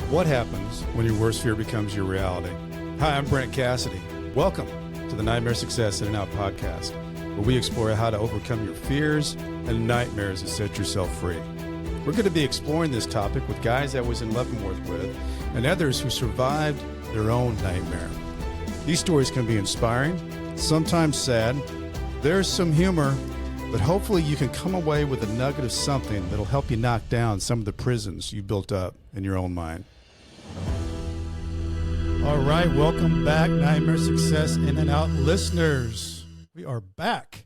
What happens when your worst fear becomes your reality? Hi, I'm Brent Cassidy. Welcome to the Nightmare Success In and Out podcast, where we explore how to overcome your fears and nightmares and set yourself free. We're going to be exploring this topic with guys I was in Leavenworth with and others who survived their own nightmare. These stories can be inspiring, sometimes sad. There's some humor, but hopefully you can come away with a nugget of something that'll help you knock down some of the prisons you built up in your own mind. All right, welcome back, Nightmare Success In and Out listeners. We are back.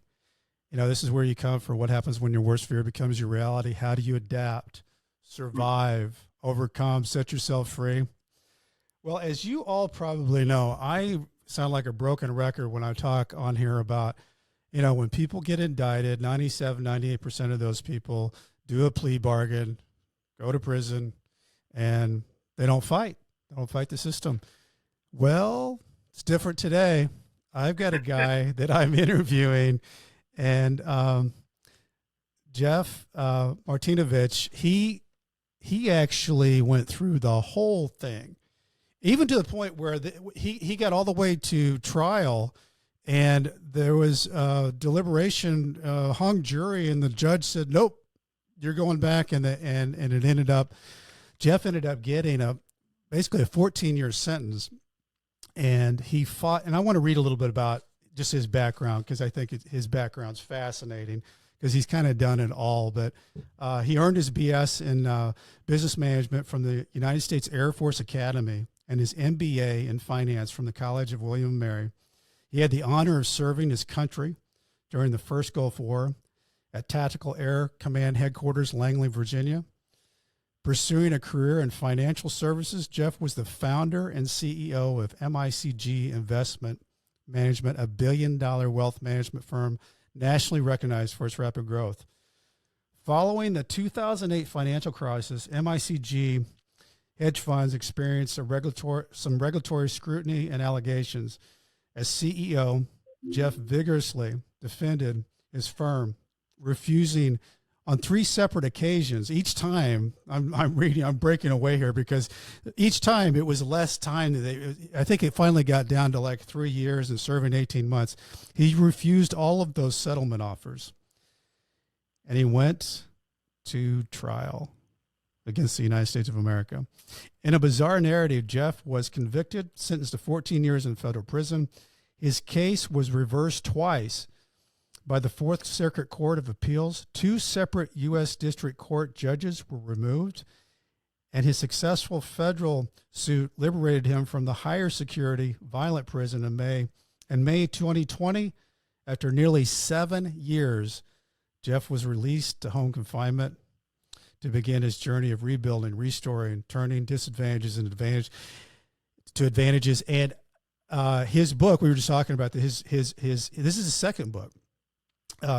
You know, this is where you come for what happens when your worst fear becomes your reality. How do you adapt, survive, overcome, set yourself free? Well, as you all probably know, I sound like a broken record when I talk on here about, you know, when people get indicted, 97, 98% of those people do a plea bargain, go to prison, and they don't fight. They don't fight the system. Well, it's different today. I've got a guy that I'm interviewing, and Jeff Martinovich, he actually went through the whole thing, even to the point where he got all the way to trial, and there was deliberation, hung jury, and the judge said, "Nope, you're going back," and it ended up, Jeff ended up getting basically a 14-year sentence. And he fought, and I want to read a little bit about just his background, because I think his background's fascinating, because he's kind of done it all. But he earned his BS in business management from the United States Air Force Academy and his MBA in finance from the College of William and Mary. He had the honor of serving his country during the first Gulf War at Tactical Air Command Headquarters, Langley, Virginia. Pursuing a career in financial services, Jeff was the founder and CEO of MICG Investment Management, a billion-dollar wealth management firm nationally recognized for its rapid growth. Following the 2008 financial crisis, MICG hedge funds experienced some regulatory scrutiny and allegations. As CEO, Jeff vigorously defended his firm, refusing on 3 separate occasions. Each time, I'm breaking away here, because each time it was less time. I think it finally got down to like 3 years and serving 18 months. He refused all of those settlement offers, and he went to trial against the United States of America. In a bizarre narrative, Jeff was convicted, sentenced to 14 years in federal prison. His case was reversed twice by the Fourth Circuit Court of Appeals. 2 separate U.S. District Court judges were removed, and his successful federal suit liberated him from the higher security violent prison in May. In May 2020, after nearly 7 years, Jeff was released to home confinement to begin his journey of rebuilding, restoring, turning disadvantages into advantages. And his book, we were just talking about this is his second book.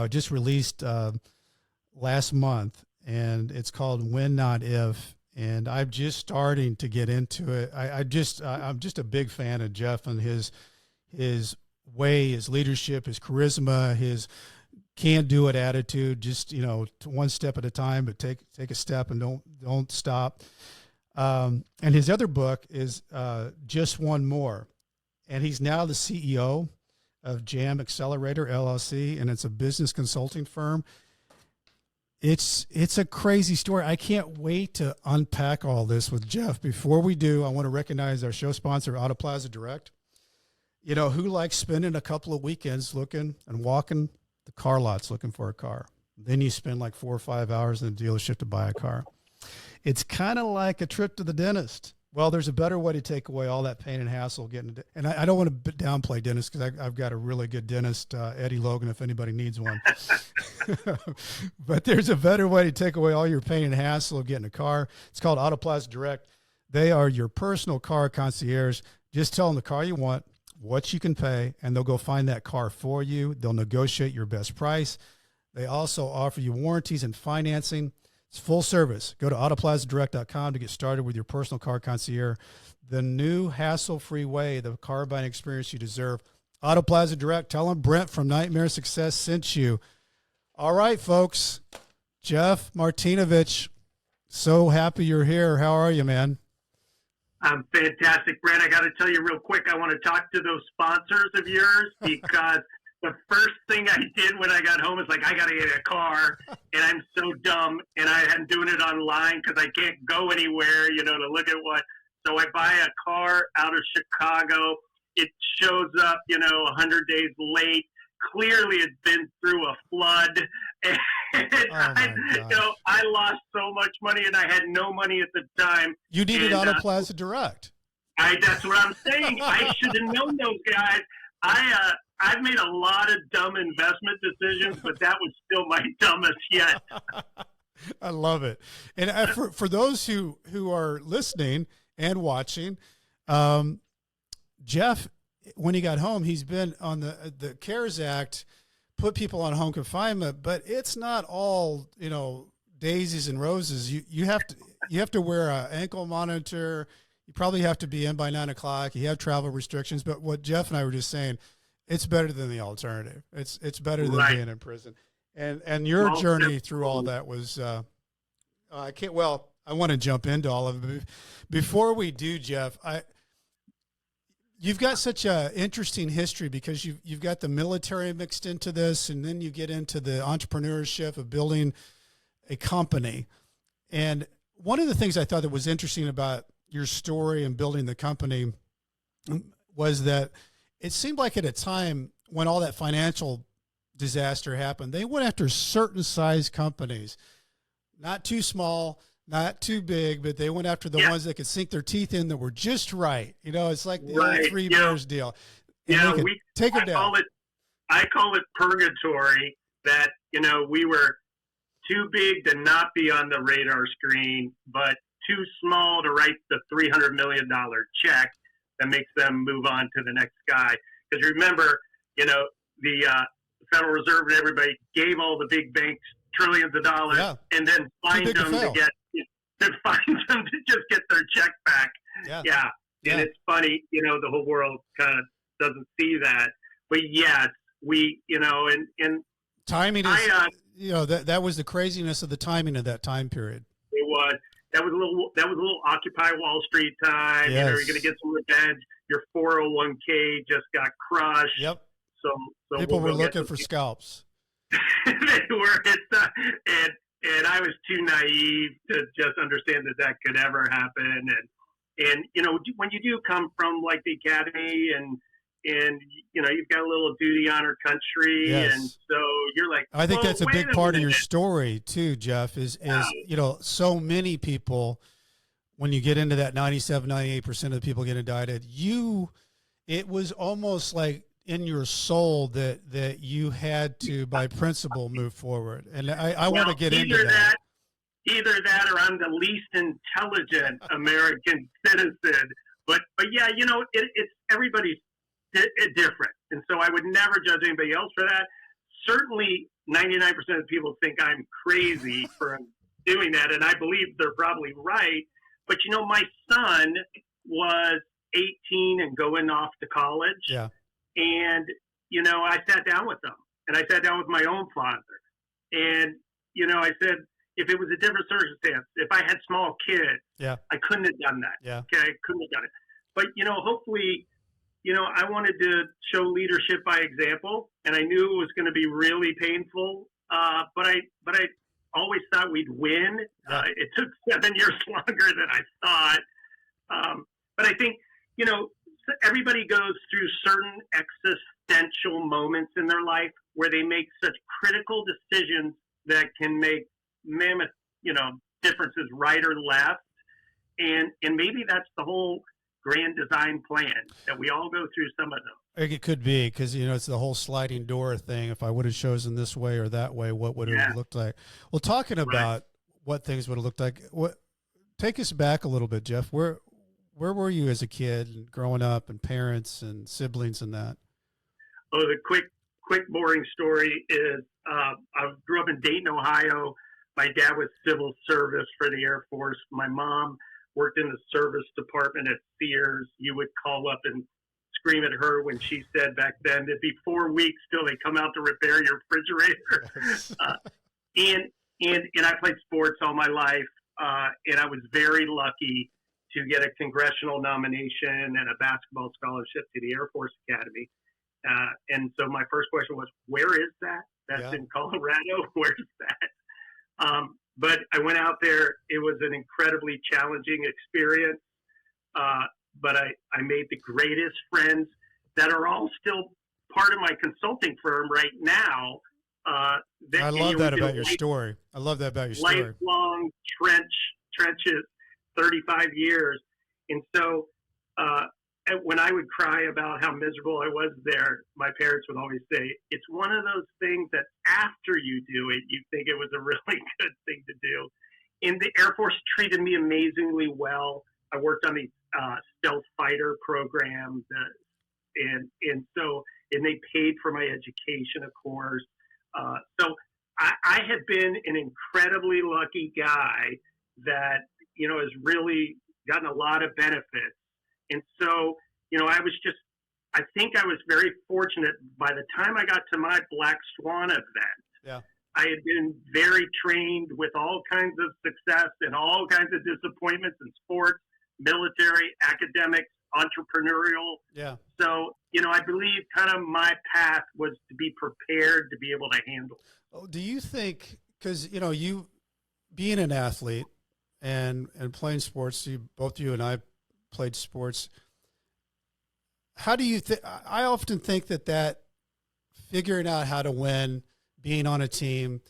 Just released last month, and it's called When Not If, and I'm just starting to get into it. I'm just a big fan of Jeff and his way, his leadership, his charisma, his can-do-it attitude. Just, you know, one step at a time, but take a step and don't stop. And his other book is Just One More, and he's now the CEO of Jam Accelerator LLC, and it's a business consulting firm. It's a crazy story. I can't wait to unpack all this with Jeff. Before we do, I want to recognize our show sponsor, Autoplaza Direct. You know, who likes spending a couple of weekends looking and walking the car lots looking for a car? Then you spend like 4 or 5 hours in the dealership to buy a car. It's kind of like a trip to the dentist. Well, there's a better way to take away all that pain and hassle getting – and I don't want to downplay dentists, because I've got a really good dentist, Eddie Logan, if anybody needs one. But there's a better way to take away all your pain and hassle of getting a car. It's called Autoplaza Direct. They are your personal car concierge. Just tell them the car you want, what you can pay, and they'll go find that car for you. They'll negotiate your best price. They also offer you warranties and financing. It's full service. Go to autoplazadirect.com to get started with your personal car concierge. The new hassle-free way, the car buying experience you deserve. Autoplaza Direct. Tell them Brent from Nightmare Success sent you. All right, folks. Jeff Martinovich, so happy you're here. How are you, man? I'm fantastic, Brent. I got to tell you real quick, I want to talk to those sponsors of yours because the first thing I did when I got home is like, I got to get a car, and I'm so dumb, and I'm doing it online because I can't go anywhere, to look at what. So I buy a car out of Chicago. It shows up, 100 days late. Clearly, it's been through a flood. And I lost so much money, and I had no money at the time. You needed Autoplaza Direct. That's what I'm saying. I should have known those guys. I've made a lot of dumb investment decisions, but that was still my dumbest yet. I love it. And for those who are listening and watching, Jeff, when he got home, he's been on the CARES Act, put people on home confinement, but it's not all, daisies and roses. You have to wear an ankle monitor. You probably have to be in by 9 o'clock. You have travel restrictions, but what Jeff and I were just saying, it's better than the alternative. It's better than being in prison. And your journey through all that was, I want to jump into all of it. Before we do, Jeff, you've got such a interesting history because you've got the military mixed into this, and then you get into the entrepreneurship of building a company. And one of the things I thought that was interesting about your story and building the company was that it seemed like at a time when all that financial disaster happened, they went after certain size companies, not too small, not too big, but they went after the ones that could sink their teeth in that were just right. It's like the old Three Bears deal. And take it down. I call it purgatory, that, we were too big to not be on the radar screen, but too small to write the $300 million check that makes them move on to the next guy. Because remember, the Federal Reserve and everybody gave all the big banks trillions of dollars and then fined them to just get their check back. Yeah. And it's funny, the whole world kind of doesn't see that. But yes, we, and timing is, that was the craziness of the timing of that time period. It was. That was a little Occupy Wall Street time. Yes. You're going to get some revenge. Your 401k just got crushed. Yep. So people were looking for scalps. They were, and I was too naive to just understand that could ever happen. And when you do come from like the academy and you've got a little duty honor country, and so you're like, I think that's a big part of your story too, Jeff, is so many people, when you get into that 97, 98% of the people get indicted, it was almost like in your soul that you had to, by principle, move forward. And I want to get into that. Either that or I'm the least intelligent American citizen. But yeah, it's everybody's different. And so I would never judge anybody else for that. Certainly 99% of people think I'm crazy for doing that. And I believe they're probably right. But, my son was 18 and going off to college. Yeah. And, I sat down with them, and I sat down with my own father. And, I said, if it was a different circumstance, if I had small kids, I couldn't have done that. Yeah. Okay. I couldn't have done it. But, hopefully, I wanted to show leadership by example, and I knew it was going to be really painful. But I always thought we'd win. It took 7 years longer than I thought. But I think, everybody goes through certain existential moments in their life where they make such critical decisions that can make mammoth, differences right or left. And maybe that's the whole grand design plan, that we all go through some of them. It could be, because, it's the whole sliding door thing. If I would have chosen this way or that way, what would it have looked like? Well, talking about what things would have looked like, take us back a little bit, Jeff. Where were you as a kid and growing up, and parents and siblings and that? Oh, the quick boring story is I grew up in Dayton, Ohio. My dad was civil service for the Air Force. My mom worked in the service department at Sears. You would call up and scream at her when she said back then it'd be 4 weeks till they come out to repair your refrigerator. And I played sports all my life, and I was very lucky to get a congressional nomination and a basketball scholarship to the Air Force Academy. And so my first question was, where is that? That's in Colorado. Where's that? But I went out there. It was an incredibly challenging experience. But I made the greatest friends that are all still part of my consulting firm right now. I love that about your story. I love that about your story. Lifelong trenches, 35 years. And so when I would cry about how miserable I was there, my parents would always say, it's one of those things that after you do it, you think it was a really good thing to do. And the Air Force treated me amazingly well. I worked on the stealth fighter program, and they paid for my education, of course. So I have been an incredibly lucky guy that, has really gotten a lot of benefits. And so, I think I was very fortunate. By the time I got to my Black Swan event, I had been very trained with all kinds of success and all kinds of disappointments in sports, military, academics, entrepreneurial. Yeah. So, I believe kind of my path was to be prepared to be able to handle it. Oh, do you think, because, you being an athlete and playing sports, both you and I played sports, how do you think, I often think that figuring out how to win, being on a team,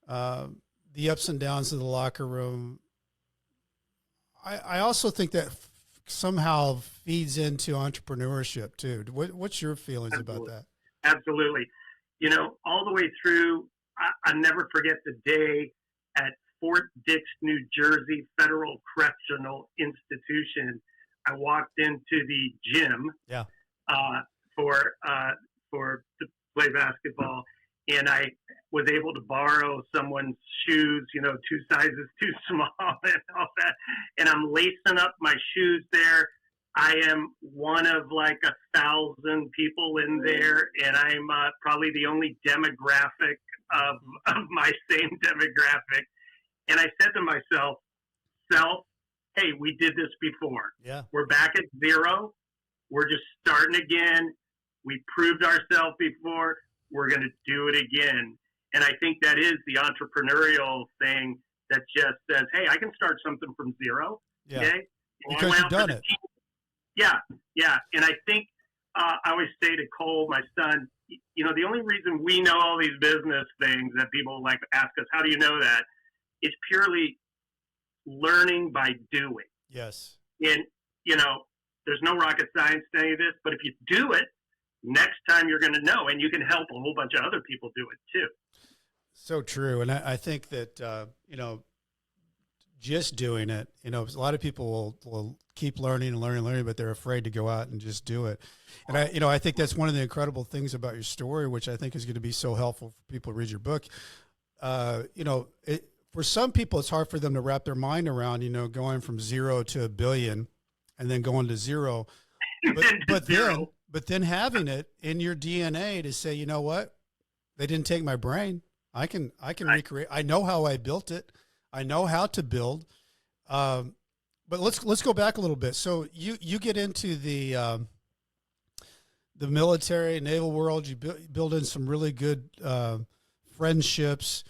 the ups and downs of the locker room, I also think that somehow feeds into entrepreneurship too. What's your feelings about that? Absolutely. All the way through, I never forget the day at Fort Dix, New Jersey Federal Correctional Institution. I walked into the gym to play basketball, and I was able to borrow someone's shoes, 2 sizes too small and all that. And I'm lacing up my shoes there. I am one of like 1,000 people in there, and I'm probably the only demographic of my same demographic. And I said to myself, hey, we did this before. Yeah. We're back at zero. We're just starting again. We proved ourselves before. We're going to do it again. And I think that is the entrepreneurial thing that just says, hey, I can start something from zero. Yeah. Okay? Because you've done it. Yeah. And I think I always say to Cole, my son, the only reason we know all these business things that people like ask us, how do you know that? It's purely learning by doing. Yes. And, there's no rocket science to any of this, but if you do it, next time you're going to know, and you can help a whole bunch of other people do it too. So true. And I think that, just doing it, a lot of people will keep learning and learning, but they're afraid to go out and just do it. And I think that's one of the incredible things about your story, which I think is going to be so helpful for people to read your book. For some people, it's hard for them to wrap their mind around, going from 0 to 1 billion and then going to zero. But then having it in your DNA to say, you know what, they didn't take my brain. I can recreate. I know how I built it. I know how to build. But let's go back a little bit. So you get into the military, naval world. You build in some really good friendships.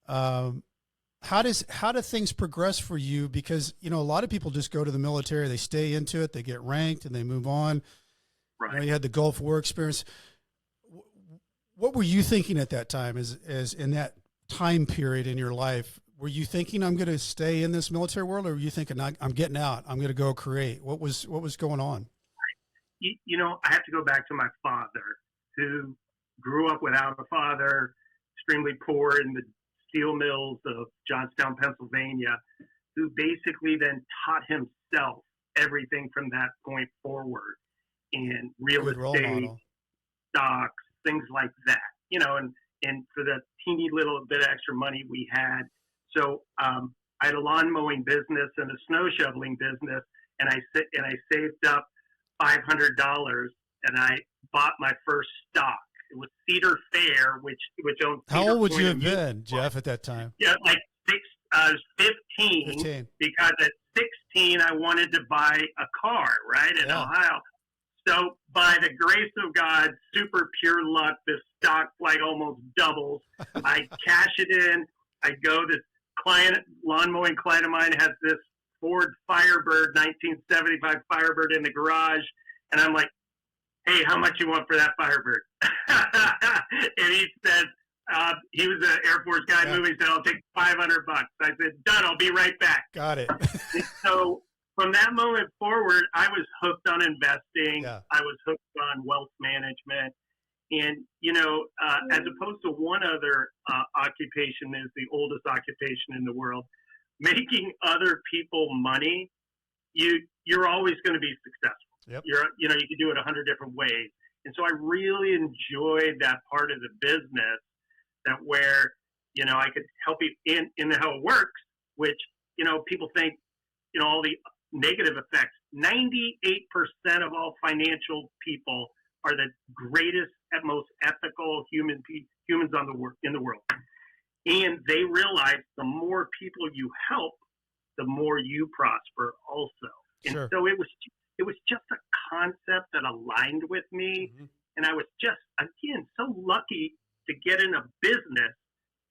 How do things progress for you? Because, a lot of people just go to the military, they stay into it, they get ranked and they move on. Right. You had the Gulf War experience. What were you thinking at that time as in that time period in your life? Were you thinking I'm going to stay in this military world, or were you thinking I'm getting out, I'm going to go create? What was going on? I have to go back to my father, who grew up without a father, extremely poor in the steel mills of Johnstown, Pennsylvania, who basically then taught himself everything from that point forward in real estate, stocks, things like that, and for the teeny little bit of extra money we had. So I had a lawn mowing business and a snow shoveling business, and I saved up $500, and I bought my first stock. It was Cedar Fair, which owned. How old would you have been, Jeff, at that time? Yeah, like 15. Because at 16, I wanted to buy a car, right, in Ohio. So by the grace of God, super pure luck, this stock like almost doubles. I cash it in. I go, this lawn mowing client of mine has this Ford Firebird, 1975 Firebird in the garage. And I'm like, hey, how much you want for that Firebird? And he says, he was an Air Force guy moving, said, I'll take $500. I said, done, I'll be right back. Got it. So from that moment forward, I was hooked on investing. Yeah. I was hooked on wealth management. And, as opposed to one other occupation is the oldest occupation in the world, making other people money, you're always going to be successful. Yep. You can do it 100 different ways. And so I really enjoyed that part of the business that where, I could help you in how it works, which, people think, all the negative effects. 98% of all financial people are the greatest and most ethical humans in the world. And they realize the more people you help, the more you prosper also. And sure. So it was just a concept that aligned with me. Mm-hmm. And I was just, again, so lucky to get in a business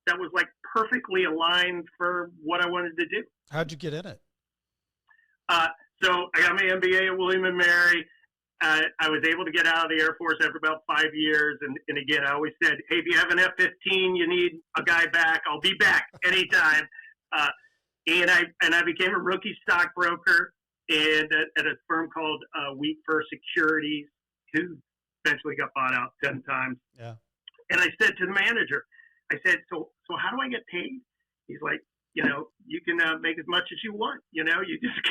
that was like perfectly aligned for what I wanted to do. How'd you get in it? So I got my MBA at William & Mary. I was able to get out of the Air Force after about 5 years. And again, I always said, hey, if you have an F-15, you need a guy back, I'll be back anytime. And I became a rookie stockbroker and at a firm called Wheat First Securities, who eventually got bought out 10 times. Yeah. And I said to the manager, I said, so how do I get paid? He's like, you can make as much as you want. You just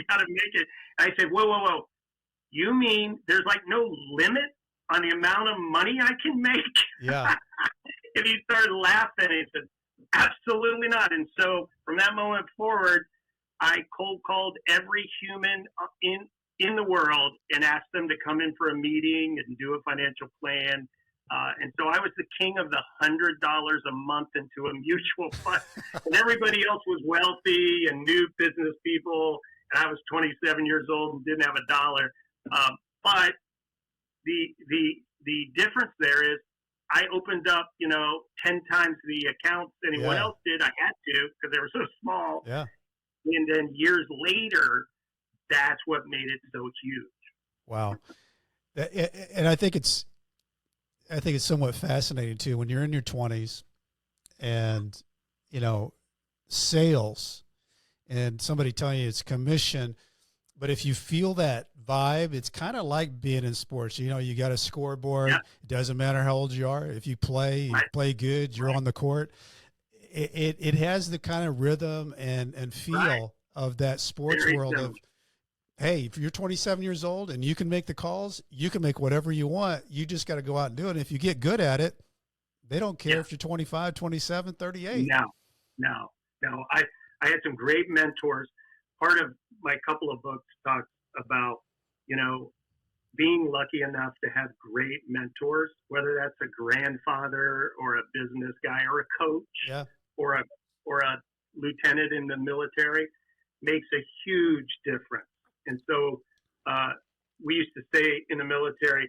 got to make it. And I said, whoa. You mean there's like no limit on the amount of money I can make? Yeah. And he started laughing. He said, absolutely not. And so from that moment forward, I cold called every human in the world and asked them to come in for a meeting and do a financial plan. And so I was the king of the $100 a month into a mutual fund. And everybody else was wealthy and new business people. And I was 27 years old and didn't have a dollar. But the difference there is I opened up, 10 times the accounts anyone else did. I had to because they were so small. Yeah. And then years later, that's what made it so huge. Wow. And I think it's somewhat fascinating too, when you're in your 20s and, sales and somebody telling you it's commission, but if you feel that vibe, it's kind of like being in sports. You got a scoreboard. Yeah. It doesn't matter how old you are. If you play good, you're on the court. It has the kind of rhythm and feel of that sports world of, hey, if you're 27 years old and you can make the calls, you can make whatever you want. You just got to go out and do it. And if you get good at it, they don't care if you're 25, 27, 38. No. I had some great mentors. Part of my couple of books talks about, being lucky enough to have great mentors, whether that's a grandfather or a business guy or a coach or a lieutenant in the military makes a huge difference. And so we used to say in the military,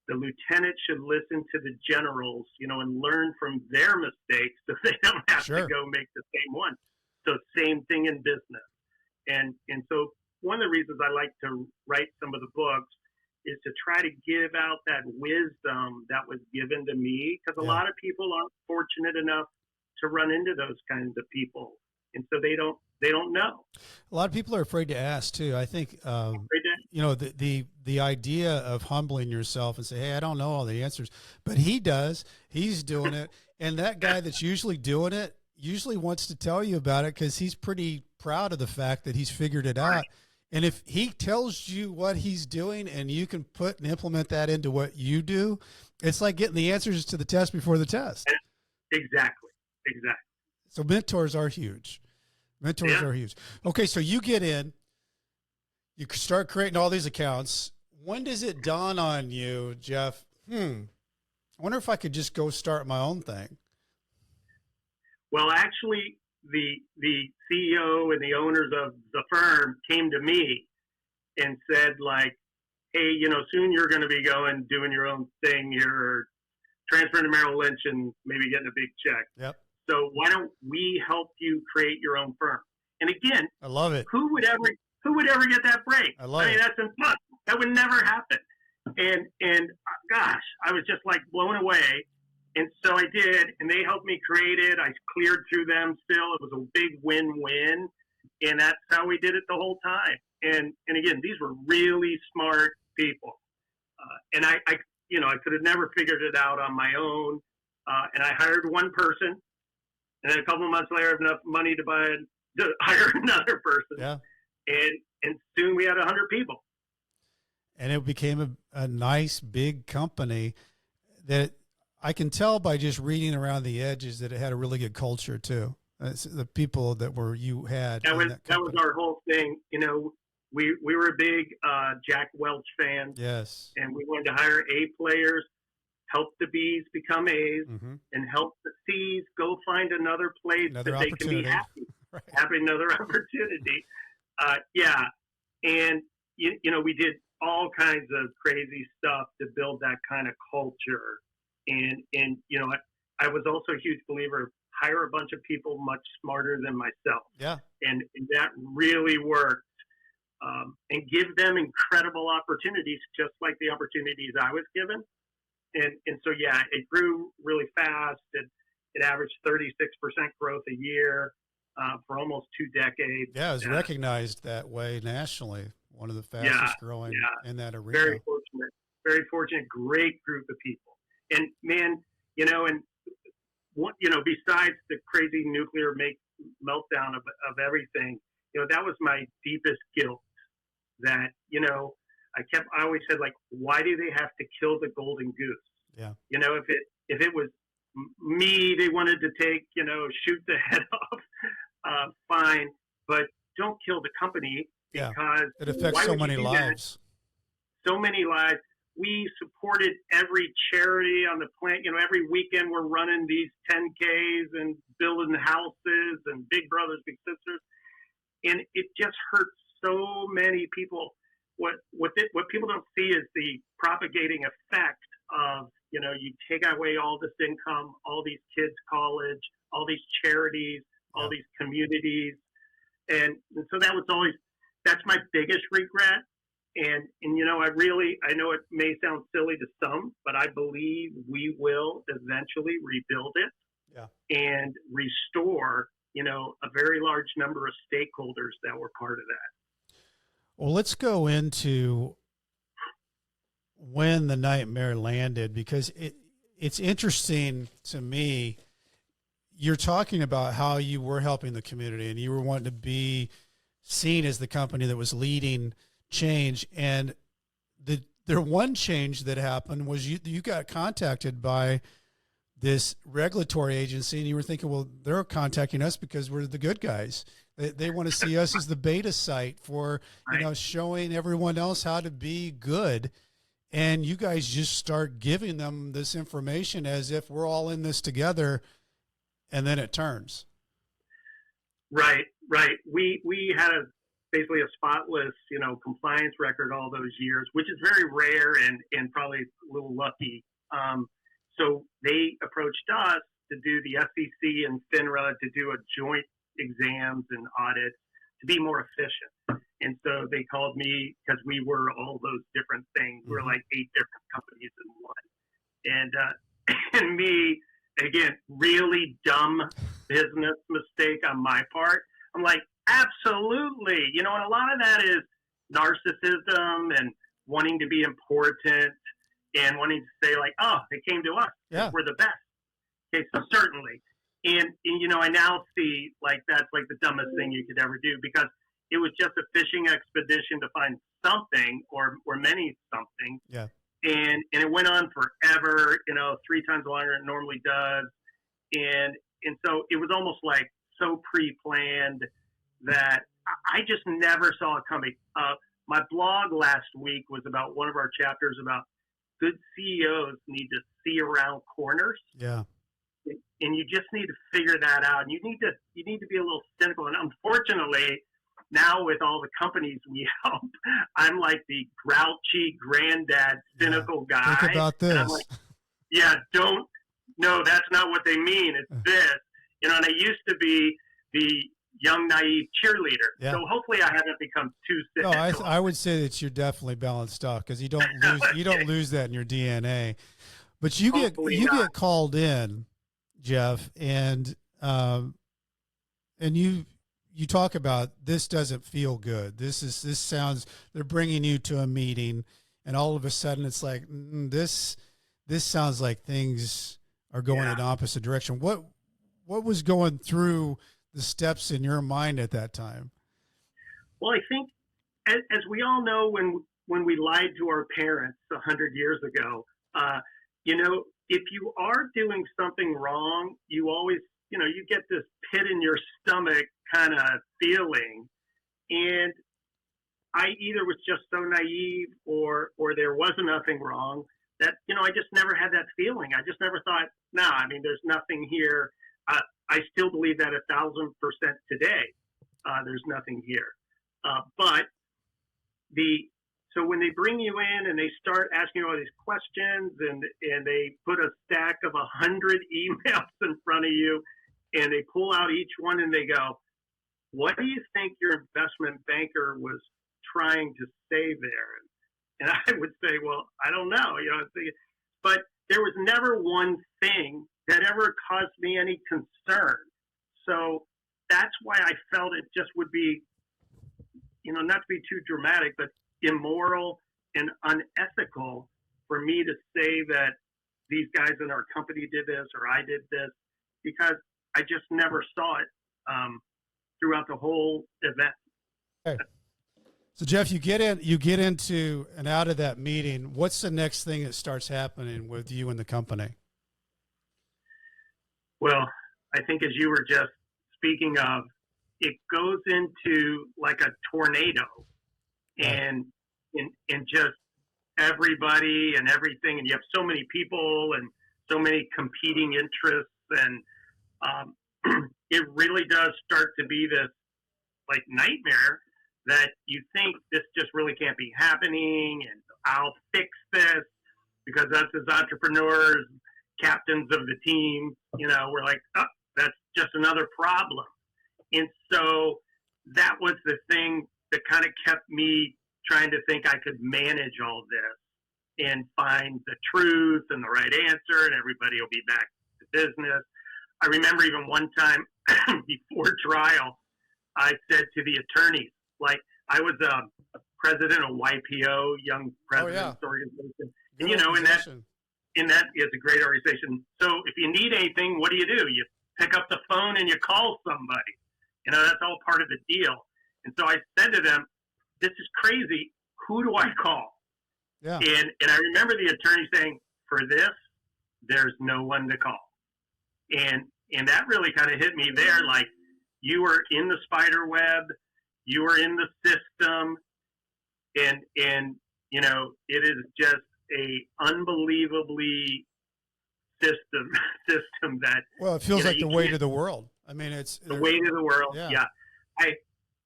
the lieutenant should listen to the generals, and learn from their mistakes so they don't have to go make the same one. So same thing in business. And so one of the reasons I like to write some of the books is to try to give out that wisdom that was given to me, because a lot of people aren't fortunate enough to run into those kinds of people. And so they don't know. A lot of people are afraid to ask too. I think, the idea of humbling yourself and say, hey, I don't know all the answers, but he does, he's doing it. And that guy that's usually doing it usually wants to tell you about it because he's pretty proud of the fact that he's figured it out. And if he tells you what he's doing and you can put and implement that into what you do, it's like getting the answers to the test before the test. Exactly. So mentors are huge. Are huge. Okay, so you get in, you start creating all these accounts. When does it dawn on you, Jeff, I wonder if I could just go start my own thing? Well, actually, the CEO and the owners of the firm came to me and said, like, hey, soon you're going to be doing your own thing here, or transferring to Merrill Lynch and maybe getting a big check. Yep. So why don't we help you create your own firm? And again, I love it. Who would ever get that break? I love it. That's impossible. That would never happen. And gosh, I was just like blown away. And so I did, and they helped me create it. I cleared through them still. It was a big win-win. And that's how we did it the whole time. And again, these were really smart people. And I could have never figured it out on my own. And I hired one person, and then a couple of months later, I had enough money to hire another person. Yeah. And soon we had 100 people. And it became a nice big company that I can tell by just reading around the edges that it had a really good culture too. The people that you had. That was our whole thing. We were a big Jack Welch fans. Yes. And we wanted to hire A players, help the B's become A's, and help the C's go find another place that they can be happy. Right. Having another opportunity. Yeah. And, we did all kinds of crazy stuff to build that kind of culture. And I was also a huge believer, hire a bunch of people much smarter than myself. Yeah. And that really worked. And give them incredible opportunities, just like the opportunities I was given. And so, yeah, it grew really fast. It averaged 36% growth a year for almost 2 decades. Yeah, it was recognized that way nationally. One of the fastest growing in that arena. Very fortunate, great group of people. And man, besides the crazy nuclear meltdown of everything, that was my deepest guilt. That I always said, like, why do they have to kill the golden goose? Yeah. If it was me, they wanted to shoot the head off, fine, but don't kill the company because it affects so many lives. So many lives. We supported every charity on the planet. Every weekend we're running these 10Ks and building houses and Big Brothers, Big Sisters, and it just hurts so many people. What people don't see is the propagating effect of, you take away all this income, all these kids' college, all these charities, all these communities. And so that's my biggest regret. And I know it may sound silly to some, but I believe we will eventually rebuild it and restore, a very large number of stakeholders that were part of that. Well, let's go into when the nightmare landed, because it's interesting to me. You're talking about how you were helping the community and you were wanting to be seen as the company that was leading change. And the one change that happened was you got contacted by this regulatory agency, and you were thinking, well, they're contacting us because we're the good guys. They want to see us as the beta site for, showing everyone else how to be good. And you guys just start giving them this information as if we're all in this together. And then it turns. Right. We had basically a spotless, compliance record all those years, which is very rare and probably a little lucky. So they approached us to do the SEC and FINRA to do a joint exams and audits to be more efficient. And so they called me because we were all those different things. We're like 8 different companies in one. And me, again, really dumb business mistake on my part. I'm like, absolutely. And a lot of that is narcissism and wanting to be important and wanting to say, like, oh, they came to us. Yeah. We're the best. Okay, so certainly. And I now see, like, that's like the dumbest thing you could ever do, because it was just a fishing expedition to find something or many something. Yeah. And it went on forever, 3 times longer than it normally does. And so it was almost like so pre-planned that I just never saw it coming. My blog last week was about one of our chapters about good CEOs need to see around corners. Yeah. and you just need to figure that out. And you need to be a little cynical. And unfortunately, now with all the companies we help, I'm like the grouchy granddad, cynical guy. Think about this. And I'm like, yeah, no, that's not what they mean. It's this, and I used to be the young, naive cheerleader. Yeah. So hopefully I haven't become too cynical. No, I would say that you're definitely balanced out, because you don't lose that in your DNA. But you get called in, Jeff, and you talk about, this doesn't feel good. This sounds, they're bringing you to a meeting, and all of a sudden it's like, this sounds like things are going in opposite direction. What was going through the steps in your mind at that time? Well, I think, as we all know, when we lied to our parents 100 years ago, if you are doing something wrong, you always, you get this pit in your stomach kind of feeling. And I either was just so naive or there wasn't nothing wrong that, I just never had that feeling. I just never thought, there's nothing here. I still believe that 1,000% today. There's nothing here. So when they bring you in and they start asking you all these questions, and they put a stack of 100 emails in front of you, and they pull out each one and they go, what do you think your investment banker was trying to say there? And I would say, well, I don't know, but there was never one thing that ever caused me any concern. So that's why I felt it just would be, not to be too dramatic, but immoral and unethical for me to say that these guys in our company did this or I did this, because I just never saw it throughout the whole event. Okay. So Jeff, you get into and out of that meeting. What's the next thing that starts happening with you and the company? Well, I think, as you were just speaking of, it goes into like a tornado, and just everybody and everything, and you have so many people and so many competing interests, and it really does start to be this like nightmare that you think this just really can't be happening, and I'll fix this, because us as entrepreneurs, captains of the team, we're like, oh, that's just another problem. And so that was the thing that kind of kept me trying to think I could manage all this and find the truth and the right answer, and everybody will be back to business. I remember even one time before trial, I said to the attorneys, like, I was a president of YPO, Young Presidents Organization. And, and that is a great organization. So if you need anything, what do? You pick up the phone and you call somebody. That's all part of the deal. And so I said to them, this is crazy. Who do I call? Yeah. And I remember the attorney saying, for this, there's no one to call. And that really kind of hit me there. Like, you were in the spider web, you were in the system, and it is just a unbelievably system that, well, it feels like the weight of the world. I mean, it's the weight of the world. Yeah.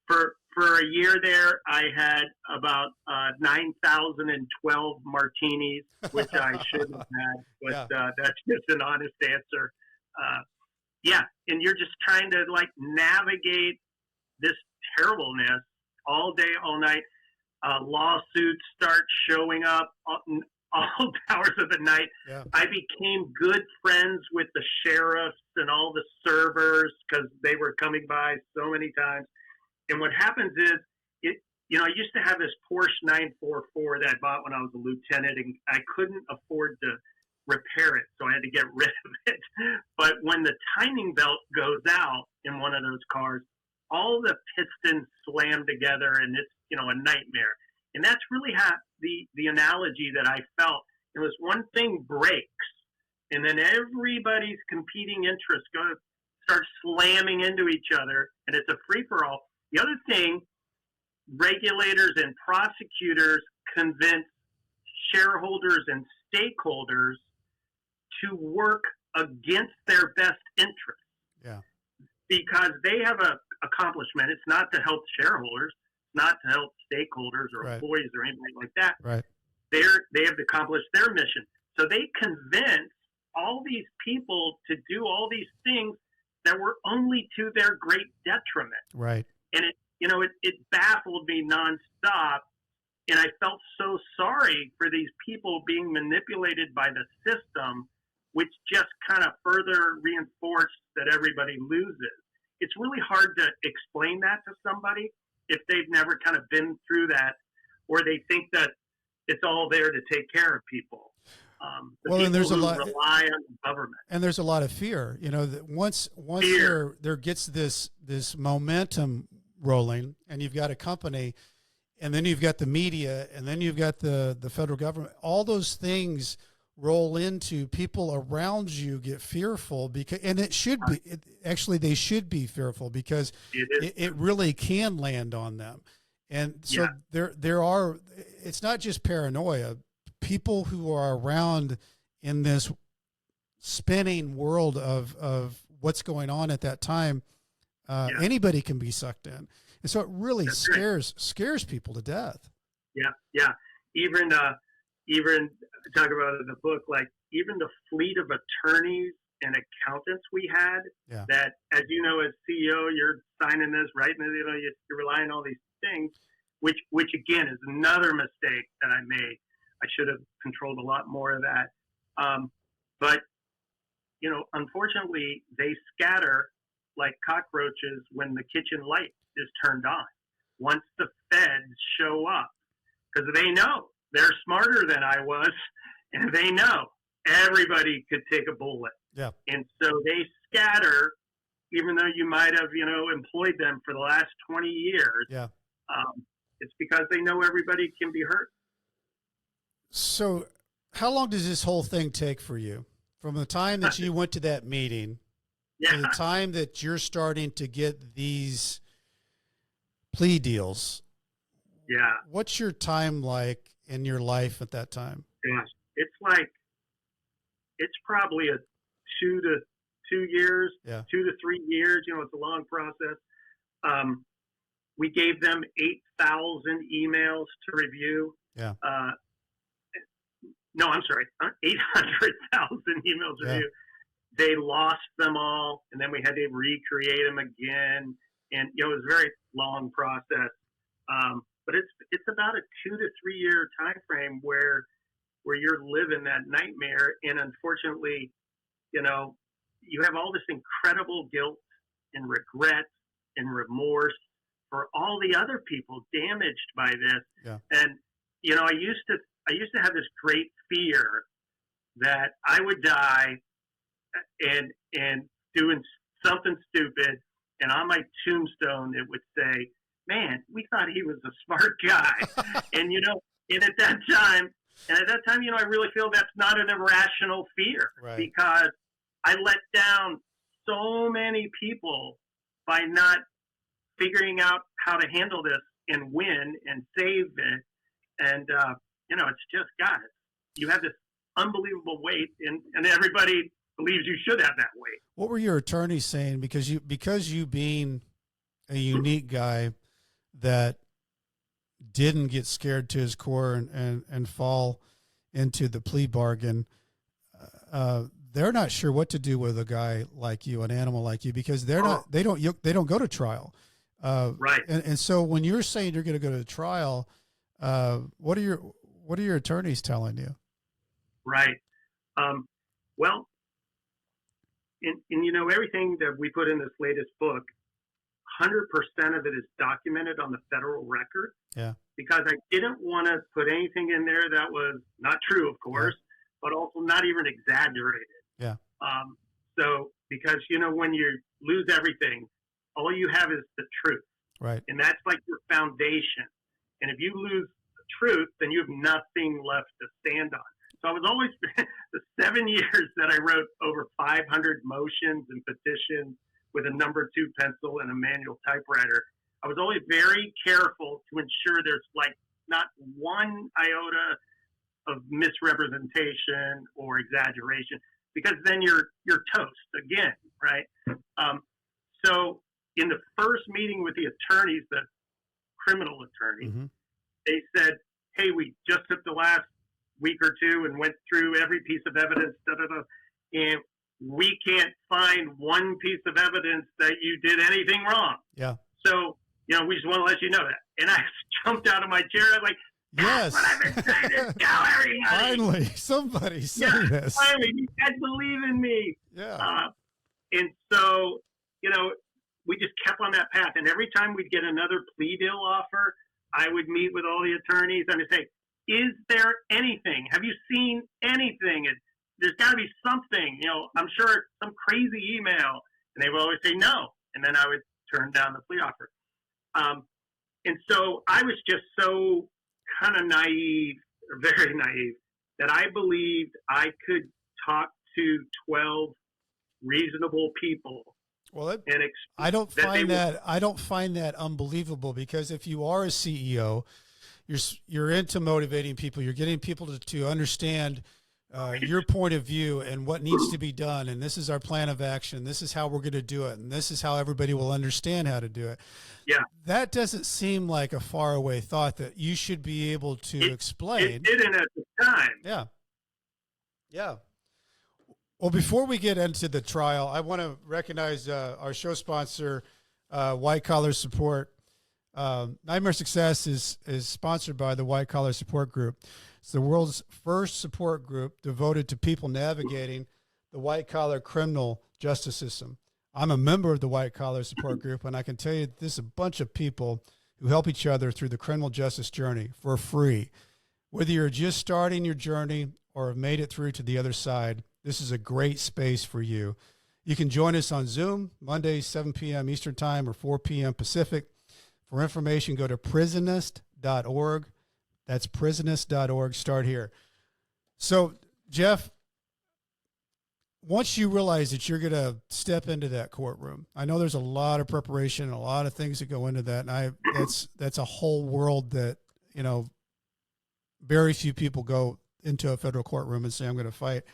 For a year there, I had about 9,012 martinis, which I shouldn't have had, but that's just an honest answer. And you're just trying to like navigate this terribleness all day, all night. Lawsuits start showing up all hours of the night. Yeah. I became good friends with the sheriffs and all the servers, because they were coming by so many times. And what happens is, I used to have this Porsche 944 that I bought when I was a lieutenant, and I couldn't afford to repair it, so I had to get rid of it. But when the timing belt goes out in one of those cars, all the pistons slam together, and it's a nightmare. And that's really how the analogy that I felt. It was one thing breaks, and then everybody's competing interests start slamming into each other, and it's a free-for-all. The other thing, regulators and prosecutors convince shareholders and stakeholders to work against their best interest. Yeah. Because they have a accomplishment. It's not to help shareholders, not to help stakeholders or Right. employees or anything like that. Right. They have accomplished their mission. So they convince all these people to do all these things that were only to their great detriment. Right. And it baffled me nonstop. And I felt so sorry for these people being manipulated by the system, which just kind of further reinforced that everybody loses. It's really hard to explain that to somebody if they've never kind of been through that, or they think that it's all there to take care of people. Well, and there's a lot rely on the government, and there's a lot of fear. That once there gets this momentum rolling, and you've got a company, and then you've got the media, and then you've got the federal government. All those things roll into people around you get fearful because, and it should be actually they should be fearful because it really can land on them. And so there are. It's not just paranoia. People who are around in this spinning world of what's going on at that time, anybody can be sucked in, and so it really scares people to death. Yeah. Even talk about in the book, like even the fleet of attorneys and accountants we had. That, as you know, as CEO, you're signing this, right? And you're relying on all these things, which again is another mistake that I made. I should have controlled a lot more of that. But, unfortunately, they scatter like cockroaches when the kitchen light is turned on. Once the feds show up, because they know they're smarter than I was, and they know everybody could take a bullet. Yeah. And so they scatter, even though you might have, employed them for the last 20 years. Yeah. It's because they know everybody can be hurt. So how long does this whole thing take for you? From the time that you went to that meeting to the time that you're starting to get these plea deals? Yeah. What's your time like in your life at that time? Gosh, it's probably a 2 to 2 years, 2 to 3 years. It's a long process. We gave them 8,000 emails to review. Yeah. No, I'm sorry, 800,000 emails to review. They lost them all, and then we had to recreate them again. And it was a very long process. But it's about a 2 to 3 year time frame where you're living that nightmare. And unfortunately, you have all this incredible guilt and regret and remorse for all the other people damaged by this. Yeah. And, I used to have this great fear that I would die and doing something stupid, and on my tombstone it would say, "Man, we thought he was a smart guy." and at that time, I really feel that's not an irrational fear, right? Because I let down so many people by not figuring out how to handle this and win and save it. And it's just, God, you have this unbelievable weight, and everybody believes you should have that weight. What were your attorneys saying? Because you being a unique guy that didn't get scared to his core and fall into the plea bargain, they're not sure what to do with a guy like you, an animal like you, because they don't go to trial. Right. And so when you're saying you're going to go to trial, what are your attorneys telling you? Right. Well, everything that we put in this latest book, 100% of it is documented on the federal record. Yeah. Because I didn't want to put anything in there that was not true, of course, but also not even exaggerated. Yeah. So because, when you lose everything, all you have is the truth. Right. And that's like your foundation. And if you lose the truth, then you have nothing left to stand on. So I was always, the 7 years that I wrote over 500 motions and petitions with a number 2 pencil and a manual typewriter, I was always very careful to ensure there's not one iota of misrepresentation or exaggeration. because then you're toast again, right? So in the first meeting with the attorneys, the criminal attorneys, they said, hey, we just took the last week or two and went through every piece of evidence, and we can't find one piece of evidence that you did anything wrong. Yeah. So, we just want to let you know that. And I jumped out of my chair. I was like, that's what I've been saying to tell everybody. Finally, somebody say this. Finally, you guys believe in me. Yeah. And so, we just kept on that path. And every time we'd get another plea deal offer, I would meet with all the attorneys and I'd say, is there anything? Have you seen anything? There's got to be something. I'm sure some crazy email. And they would always say no. And then I would turn down the plea offer. And so I was just so kind of naive, very naive, that I believed I could talk to 12 reasonable people. Well, I don't find that unbelievable, because if you are a CEO, you're into motivating people. You're getting people to understand your point of view and what needs to be done. And this is our plan of action. This is how we're going to do it. And this is how everybody will understand how to do it. Yeah. That doesn't seem like a faraway thought that you should be able to explain. It didn't at the time. Yeah. Yeah. Well, before we get into the trial, I want to recognize our show sponsor, White Collar Support. Nightmare Success is sponsored by the White Collar Support Group. It's the world's first support group devoted to people navigating the white collar criminal justice system. I'm a member of the White Collar Support Group, and I can tell you this is a bunch of people who help each other through the criminal justice journey for free. Whether you're just starting your journey or have made it through to the other side, this is a great space for you. You can join us on Zoom, Mondays, 7 p.m. Eastern Time or 4 p.m. Pacific. For information, go to prisonist.org. That's prisonist.org. Start here. So, Jeff, once you realize that you're going to step into that courtroom, I know there's a lot of preparation and a lot of things that go into that. And that's a whole world that, very few people go into a federal courtroom and say, I'm going to fight.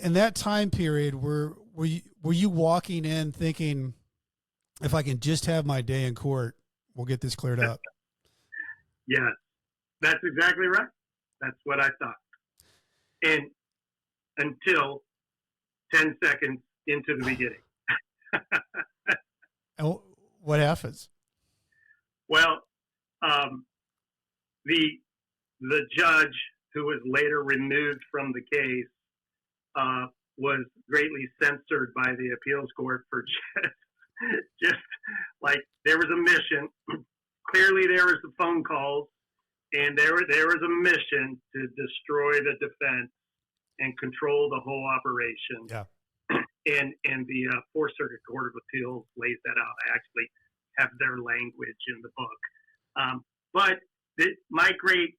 In that time period, were you walking in thinking, if I can just have my day in court, we'll get this cleared up? Yes, that's exactly right. That's what I thought. And until 10 seconds into the beginning. And what happens? Well, the judge, who was later removed from the case, was greatly censored by the appeals court for just like there was a mission. Clearly, there was the phone calls, and there was a mission to destroy the defense and control the whole operation. Yeah. And the Fourth Circuit Court of Appeals lays that out. I actually have their language in the book. But my great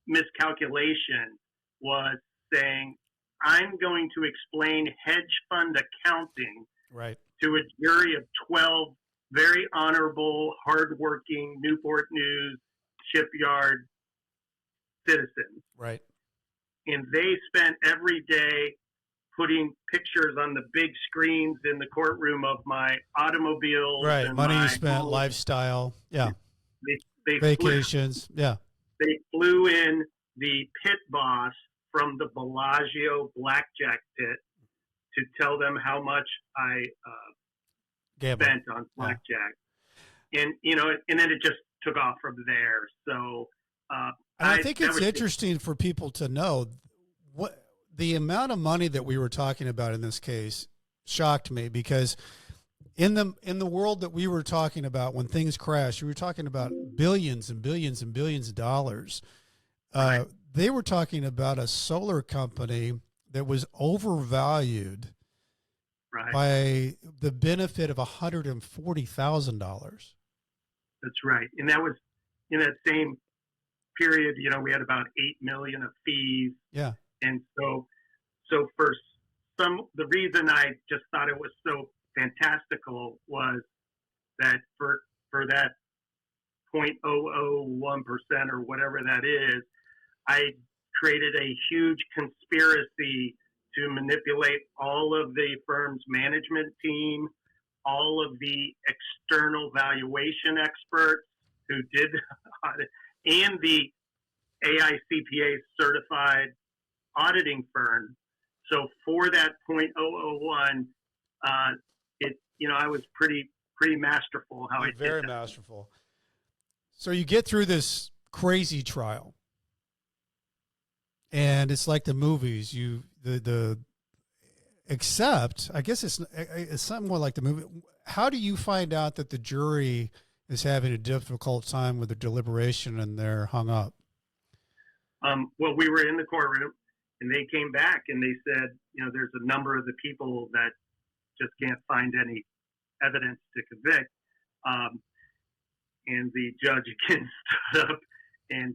miscalculation was saying, I'm going to explain hedge fund accounting right to a jury of 12 very honorable, hardworking Newport News shipyard citizens. Right. And they spent every day putting pictures on the big screens in the courtroom of my automobiles. Right. And money you spent, lifestyle. Yeah. They vacations. Yeah. They flew in the pit boss from the Bellagio blackjack pit to tell them how much I spent on blackjack. Yeah. And then it just took off from there. So I think it's interesting for people to know what the amount of money that we were talking about in this case shocked me, because in the world that we were talking about when things crashed, we were talking about billions and billions and billions of dollars. Right. They were talking about a solar company that was overvalued by the benefit of $140,000. That's right. And that was in that same period, we had about $8 million of fees. Yeah. And so for the reason I just thought it was so fantastical was that for that 0.001% or whatever that is, I created a huge conspiracy to manipulate all of the firm's management team, all of the external valuation experts who did audit, and the AICPA certified auditing firm. So for that .001, I was pretty masterful how I did that. Very masterful. So you get through this crazy trial, and it's like the movies. Except I guess it's something more like the movie. How do you find out that the jury is having a difficult time with their deliberation and they're hung up? Well, we were in the courtroom, and they came back and they said, there's a number of the people that just can't find any evidence to convict. And the judge again stood up and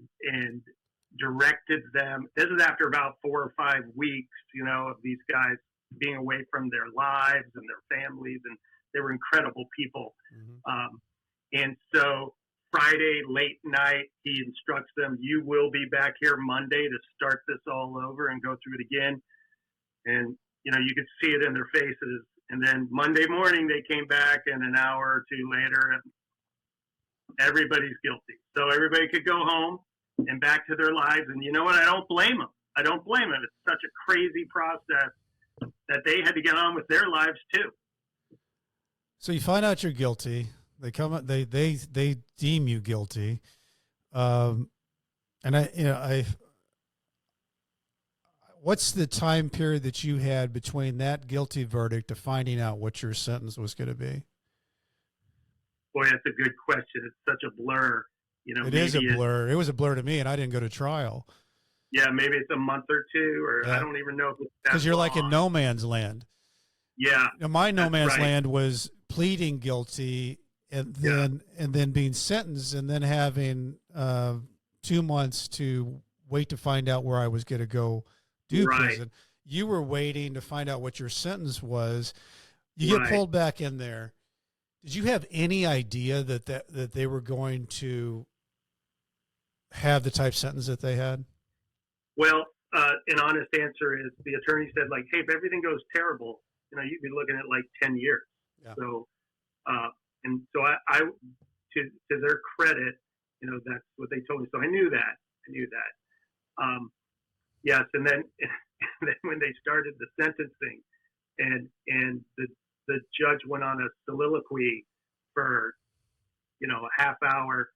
directed them. This is after about 4 or 5 weeks, of these guys being away from their lives and their families, and they were incredible people. Mm-hmm. And so Friday late night, he instructs them, you will be back here Monday to start this all over and go through it again. And, you could see it in their faces. And then Monday morning, they came back, and an hour or two later, and everybody's guilty. So everybody could go home and back to their lives. And you know what? I don't blame them. It's such a crazy process that they had to get on with their lives too. So you find out you're guilty. They come up, they deem you guilty. And what's the time period that you had between that guilty verdict to finding out what your sentence was going to be? Boy, that's a good question. It's such a blur. It is a blur. It was a blur to me, and I didn't go to trial. Yeah, maybe it's a month or two, or I don't even know if it's that because you're long. Like in no man's land. Yeah. My no man's land was pleading guilty and then being sentenced and then having 2 months to wait to find out where I was going to go do prison. You were waiting to find out what your sentence was. You get pulled back in there. Did you have any idea that they were going to have the type sentence that they had? Well, an honest answer is the attorney said, like, hey, if everything goes terrible, you'd be looking at like 10 years. Yeah. So, and so I to their credit, that's what they told me. So I knew that. Yes. And then when they started the sentencing and the judge went on a soliloquy for, a half hour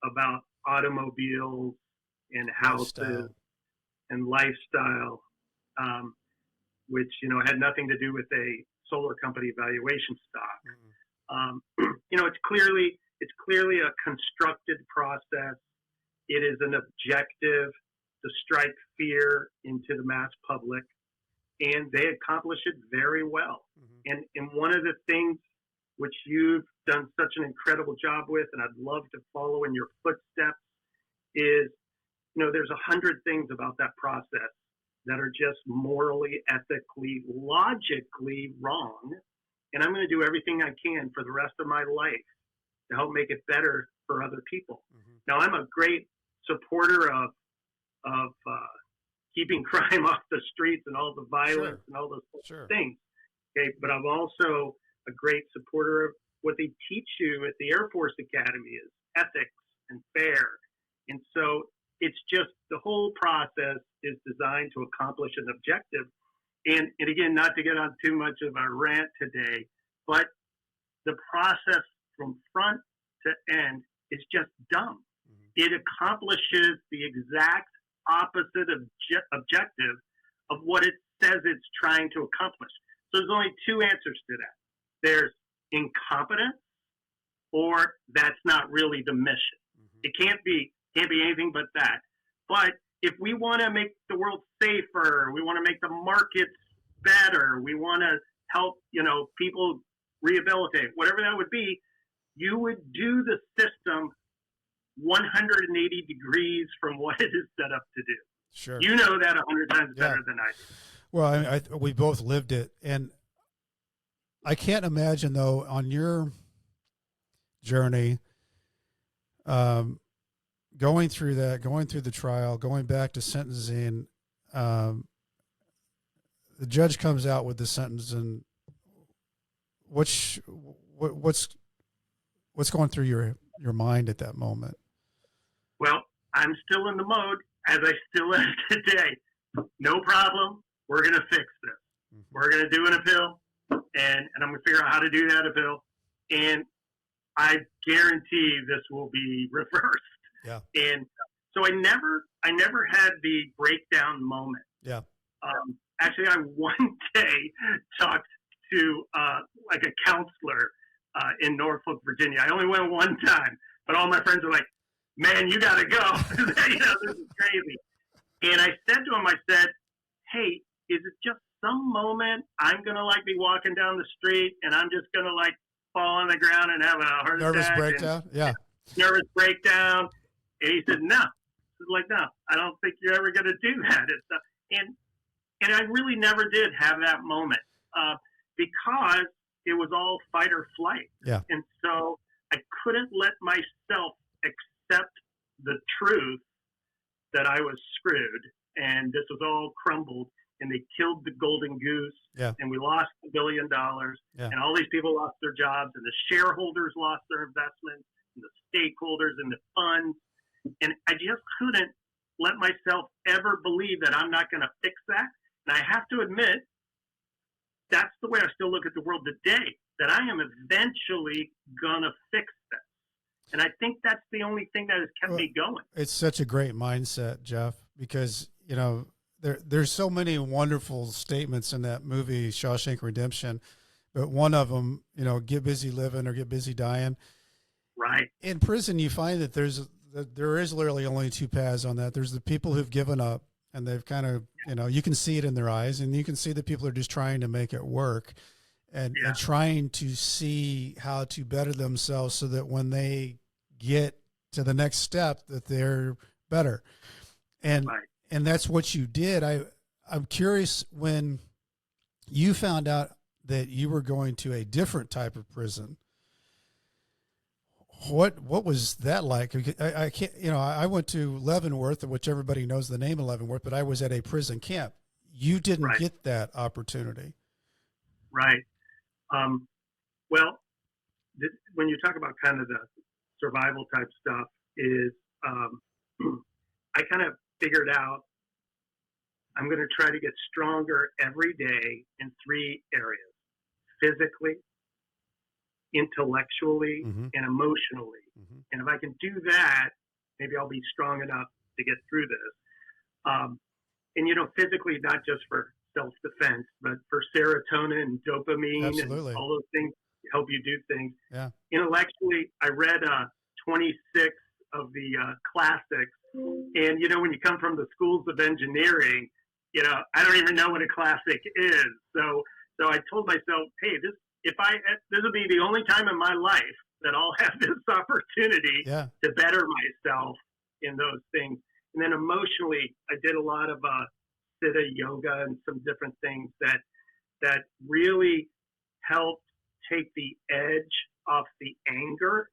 about automobiles and houses and lifestyle, which, had nothing to do with a solar company valuation stock. Mm-hmm. It's clearly a constructed process. It is an objective to strike fear into the mass public, and they accomplish it very well. Mm-hmm. And one of the things which you've done such an incredible job with, and I'd love to follow in your footsteps, is, there's 100 things about that process that are just morally, ethically, logically wrong. And I'm going to do everything I can for the rest of my life to help make it better for other people. Mm-hmm. Now, I'm a great supporter of keeping crime off the streets and all the violence and all those things. Okay, but I'm also a great supporter of what they teach you at the Air Force Academy is ethics and fair. And so it's just the whole process is designed to accomplish an objective. And again, not to get on too much of a rant today, but the process from front to end is just dumb. Mm-hmm. It accomplishes the exact opposite objective of what it says it's trying to accomplish. So there's only two answers to that. There's incompetence, or that's not really the mission. Mm-hmm. It can't be anything but that. But if we want to make the world safer, we want to make the markets better, we want to help, people rehabilitate, whatever that would be, you would do the system 180 degrees from what it is set up to do. Sure. You know that 100 times better than I do. Well, we both lived it. And I can't imagine, though, on your journey, going through the trial, going back to sentencing, the judge comes out with the sentence, and what's going through your mind at that moment? Well, I'm still in the mode as I still am today. No problem. We're going to fix this. Mm-hmm. We're going to do an appeal, and I'm going to figure out how to do that appeal. And I guarantee this will be reversed. Yeah. And so I never had the breakdown moment. Yeah. Actually, I one day talked to like a counselor in Norfolk, Virginia. I only went one time, but all my friends were like, "Man, you got to go." This is crazy. And I said to him, I said, "Hey, is it just some moment I'm going to like be walking down the street and I'm just going to like fall on the ground and have a heart attack? Nervous breakdown? Yeah. Nervous breakdown." And he said, "No." He's like, "No, I don't think you're ever going to do that." And I really never did have that moment because it was all fight or flight. Yeah. And so I couldn't let myself accept the truth that I was screwed and this was all crumbled and they killed the golden goose. Yeah. And we lost $1 billion. Yeah. And all these people lost their jobs and the shareholders lost their investments and the stakeholders and the funds. And I just couldn't let myself ever believe that I'm not going to fix that. And I have to admit, that's the way I still look at the world today, that I am eventually going to fix this. And I think that's the only thing that has kept me going. It's such a great mindset, Jeff, because, you know, there's so many wonderful statements in that movie, Shawshank Redemption, but one of them, you know, get busy living or get busy dying. Right. In prison, you find that there is literally only two paths on that. There's the people who've given up and they've kind of, you know, you can see it in their eyes, and you can see that people are just trying to make it work and trying to see how to better themselves so that when they get to the next step that they're better. And and that's what you did. I'm curious, when you found out that you were going to a different type of prison, what was that like? I can't, you know, I went to Leavenworth, which everybody knows the name of Leavenworth, but I was at a prison camp. You didn't get that opportunity. Right. Well, when you talk about kind of the survival type stuff, is I kind of figured out I'm going to try to get stronger every day in 3 areas: physically, intellectually, and emotionally. And if I can do that, maybe I'll be strong enough to get through this. And, you know, physically, not just for self-defense, but for serotonin and dopamine. Absolutely. And all those things help you do things. Yeah. Intellectually, I read 26 of the classics. And, you know, when you come from the schools of engineering, you know, I don't even know what a classic is. So I told myself, hey, this will be the only time in my life that I'll have this opportunity to better myself in those things. And then emotionally, I did a lot of Siddha yoga and some different things that really helped take the edge off the anger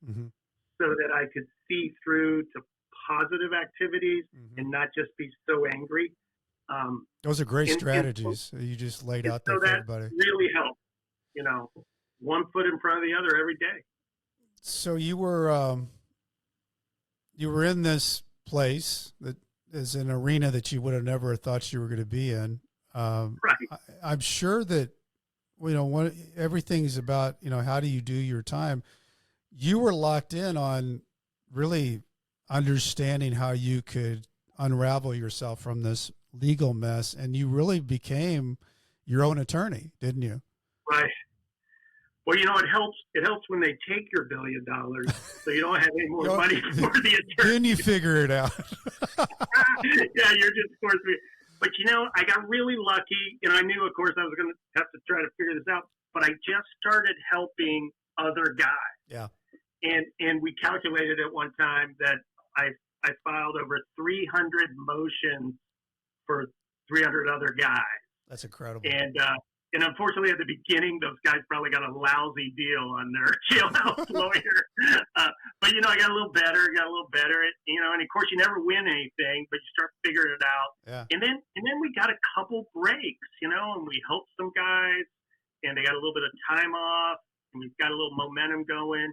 so that I could see through to positive activities and not just be so angry. Those are great strategies you just laid out there for everybody. Really helped, you know, one foot in front of the other every day. So you were in this place that is an arena that you would have never thought you were going to be in. I'm sure that, you know, everything's about, you know, how do you do your time? You were locked in on really understanding how you could unravel yourself from this legal mess, and you really became your own attorney, didn't you? Right. Well, you know, it helps when they take your $1 billion, so you don't have any more money for the attorney. Then you figure it out. Yeah, you're just forced to. But, you know, I got really lucky, and I knew, of course, I was going to have to try to figure this out, but I just started helping other guys. Yeah. And we calculated at one time that I filed over 300 motions for 300 other guys. That's incredible. And And unfortunately, at the beginning, those guys probably got a lousy deal on their jailhouse lawyer. But I got a little better. And of course, you never win anything, but you start figuring it out. Yeah. And then we got a couple breaks, and we helped some guys, and they got a little bit of time off, and we've got a little momentum going.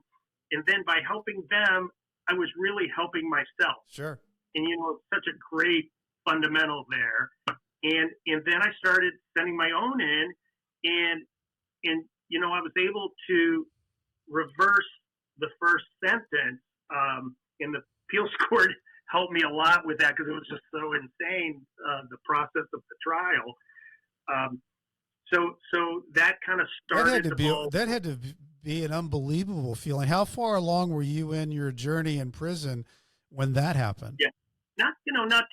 And then by helping them, I was really helping myself. Sure. And such a great fundamental there. And then I started sending my own in, and I was able to reverse the first sentence. And the appeals court helped me a lot with that because it was just so insane, the process of the trial. So that kind of started that had to be an unbelievable feeling. How far along were you in your journey in prison when that happened? Yeah, not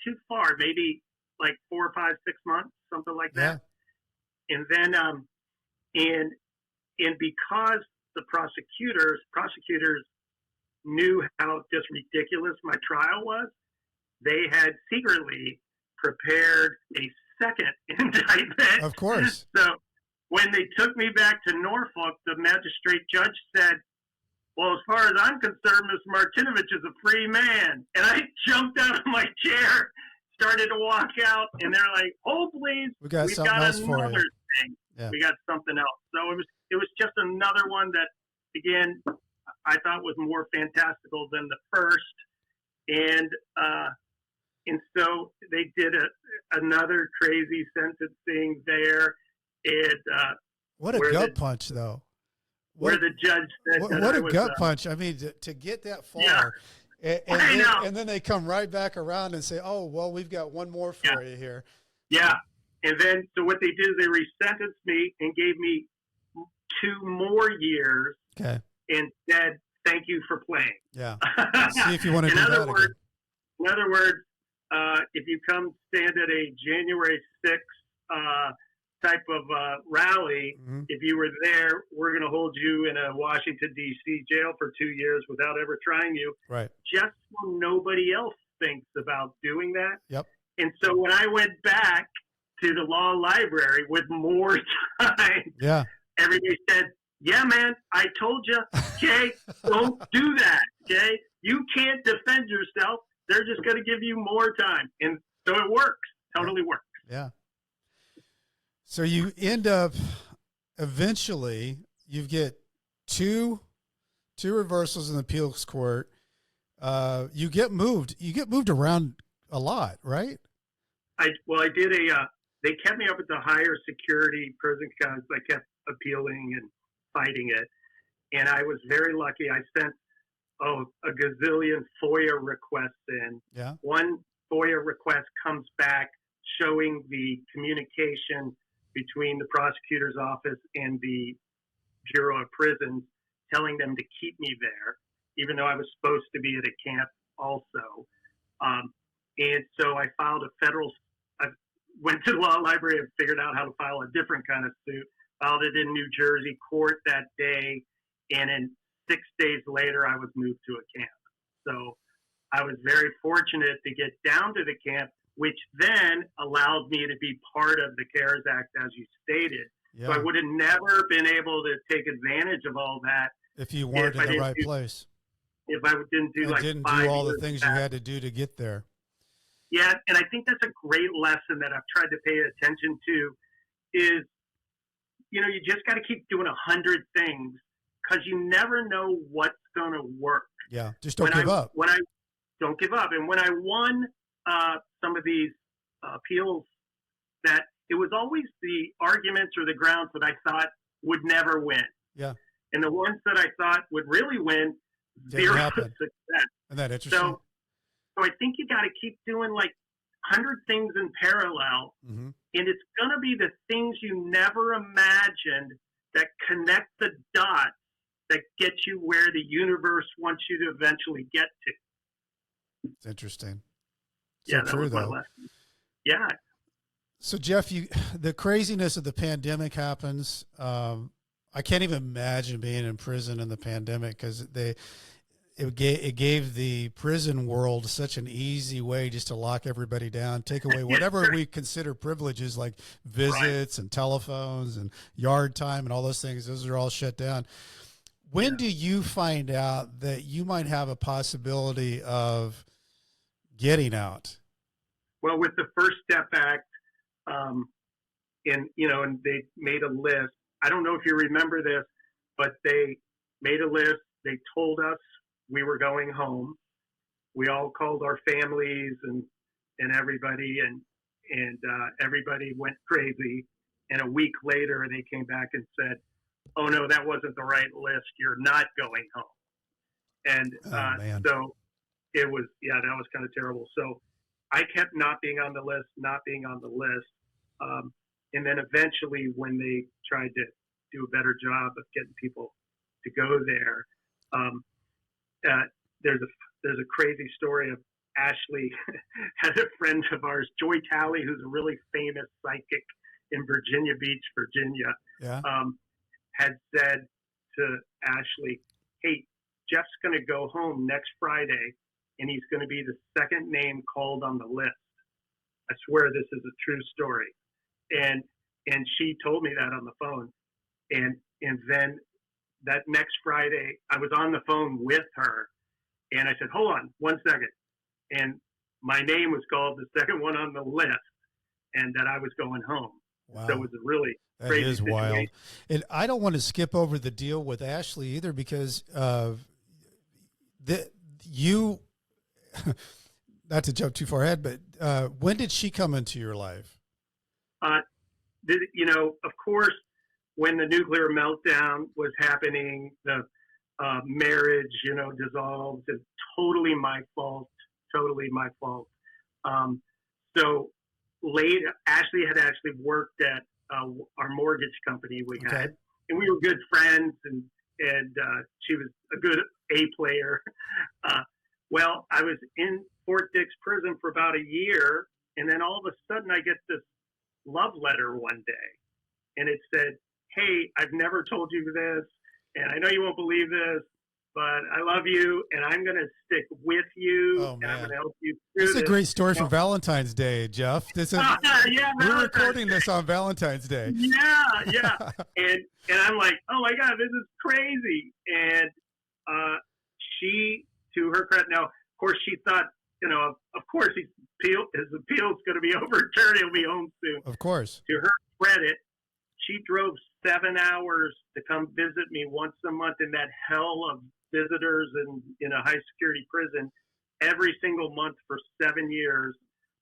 too far, maybe like 4 or 5, 6 months, something like that. Yeah. And then, and because the prosecutors knew how just ridiculous my trial was, they had secretly prepared a second indictment. Of course. So when they took me back to Norfolk, the magistrate judge said, "Well, as far as I'm concerned, Mr. Martinovich is a free man." And I jumped out of my chair, started to walk out, and they're like, "Oh, please, we've got another thing. Yeah. We got something else." So it was just another one that, again, I thought was more fantastical than the first. And so they did another crazy sentencing there. What a gut punch, though. Where the judge said, what a gut punch. I mean, to get that far. Yeah. And then they come right back around and say, "Oh, well, we've got one more for you here." Yeah. And then, so what they did is they resentenced me and gave me 2 more years. Okay. And said, "Thank you for playing." Yeah. See if you want to do that again. In other words, if you come stand at a January 6th type of rally, mm-hmm. if you were there, we're going to hold you in a Washington, D.C. jail for 2 years without ever trying you. Right. Just so nobody else thinks about doing that. Yep. And so when I went back to the law library with more time, yeah, everybody said, "Yeah, man, I told you, okay, don't do that, okay? You can't defend yourself. They're just going to give you more time." And so it works, totally works. Yeah. So you end up, eventually, you get two reversals in the appeals court. You get moved around a lot, right? I did they kept me up at the higher security prison because I kept appealing and fighting it. And I was very lucky. I sent a gazillion FOIA requests in. Yeah. One FOIA request comes back showing the communication between the prosecutor's office and the Bureau of Prisons, telling them to keep me there, even though I was supposed to be at a camp also. And so I filed I went to the law library and figured out how to file a different kind of suit, filed it in New Jersey court that day, and then 6 days later, I was moved to a camp. So I was very fortunate to get down to the camp, which then allowed me to be part of the CARES Act, as you stated. Yeah. So I would have never been able to take advantage of all that if you weren't in the right place. If I didn't do didn't do all the things you had to do to get there. Yeah, and I think that's a great lesson that I've tried to pay attention to is, you just got to keep doing 100 things because you never know what's going to work. Yeah, just don't give up. Don't give up. And when I won some of these appeals, that it was always the arguments or the grounds that I thought would never win. Yeah. And the ones that I thought would really win, zero success. Isn't that interesting? So I think you got to keep doing like 100 things in parallel. Mm-hmm. And it's going to be the things you never imagined that connect the dots that get you where the universe wants you to eventually get to. It's interesting. So yeah, true, though. Yeah. So Jeff, the craziness of the pandemic happens. I can't even imagine being in prison in the pandemic because it gave the prison world such an easy way just to lock everybody down, take away whatever we consider privileges like visits and telephones and yard time and all those things. Those are all shut down. When do you find out that you might have a possibility of getting out? Well, with the First Step Act, and they made a list. I don't know if you remember this, but they made a list. They told us we were going home. We all called our families and everybody, and everybody went crazy. And a week later, they came back and said, "Oh no, that wasn't the right list. You're not going home." And so it was, that was kind of terrible. So I kept not being on the list. And then eventually, when they tried to do a better job of getting people to go there, there's a crazy story of Ashley had a friend of ours, Joy Talley, who's a really famous psychic in Virginia Beach, Virginia, had said to Ashley, "Hey, Jeff's going to go home next Friday, and he's going to be the second name called on the list. I swear this is a true story." And she told me that on the phone. And then that next Friday, I was on the phone with her, and I said, "Hold on 1 second." And my name was called the second one on the list, and that I was going home. Wow. So it was a really that crazy is situation. wild. And I don't want to skip over the deal with Ashley either, because you, not to jump too far ahead, but when did she come into your life? Of course, when the nuclear meltdown was happening, the marriage, dissolved. It's totally my fault. So later, Ashley had actually worked at our mortgage company we had, and we were good friends, and she was a good A player. Well, I was in Fort Dix prison for about a year, and then all of a sudden I get this love letter one day, and it said, "Hey, I've never told you this, and I know you won't believe this, but I love you, and I'm going to stick with you, and I'm going to help you through this." This is a great story for Valentine's Day, Jeff. We're recording this on Valentine's Day. Yeah. And I'm like, "Oh my God, this is crazy." And she, to her credit, now, of course, she thought, of course, his appeal's going to be overturned. He'll be home soon. Of course. To her credit, she drove 7 hours to come visit me once a month in that hell of visitors in a high security prison every single month for 7 years,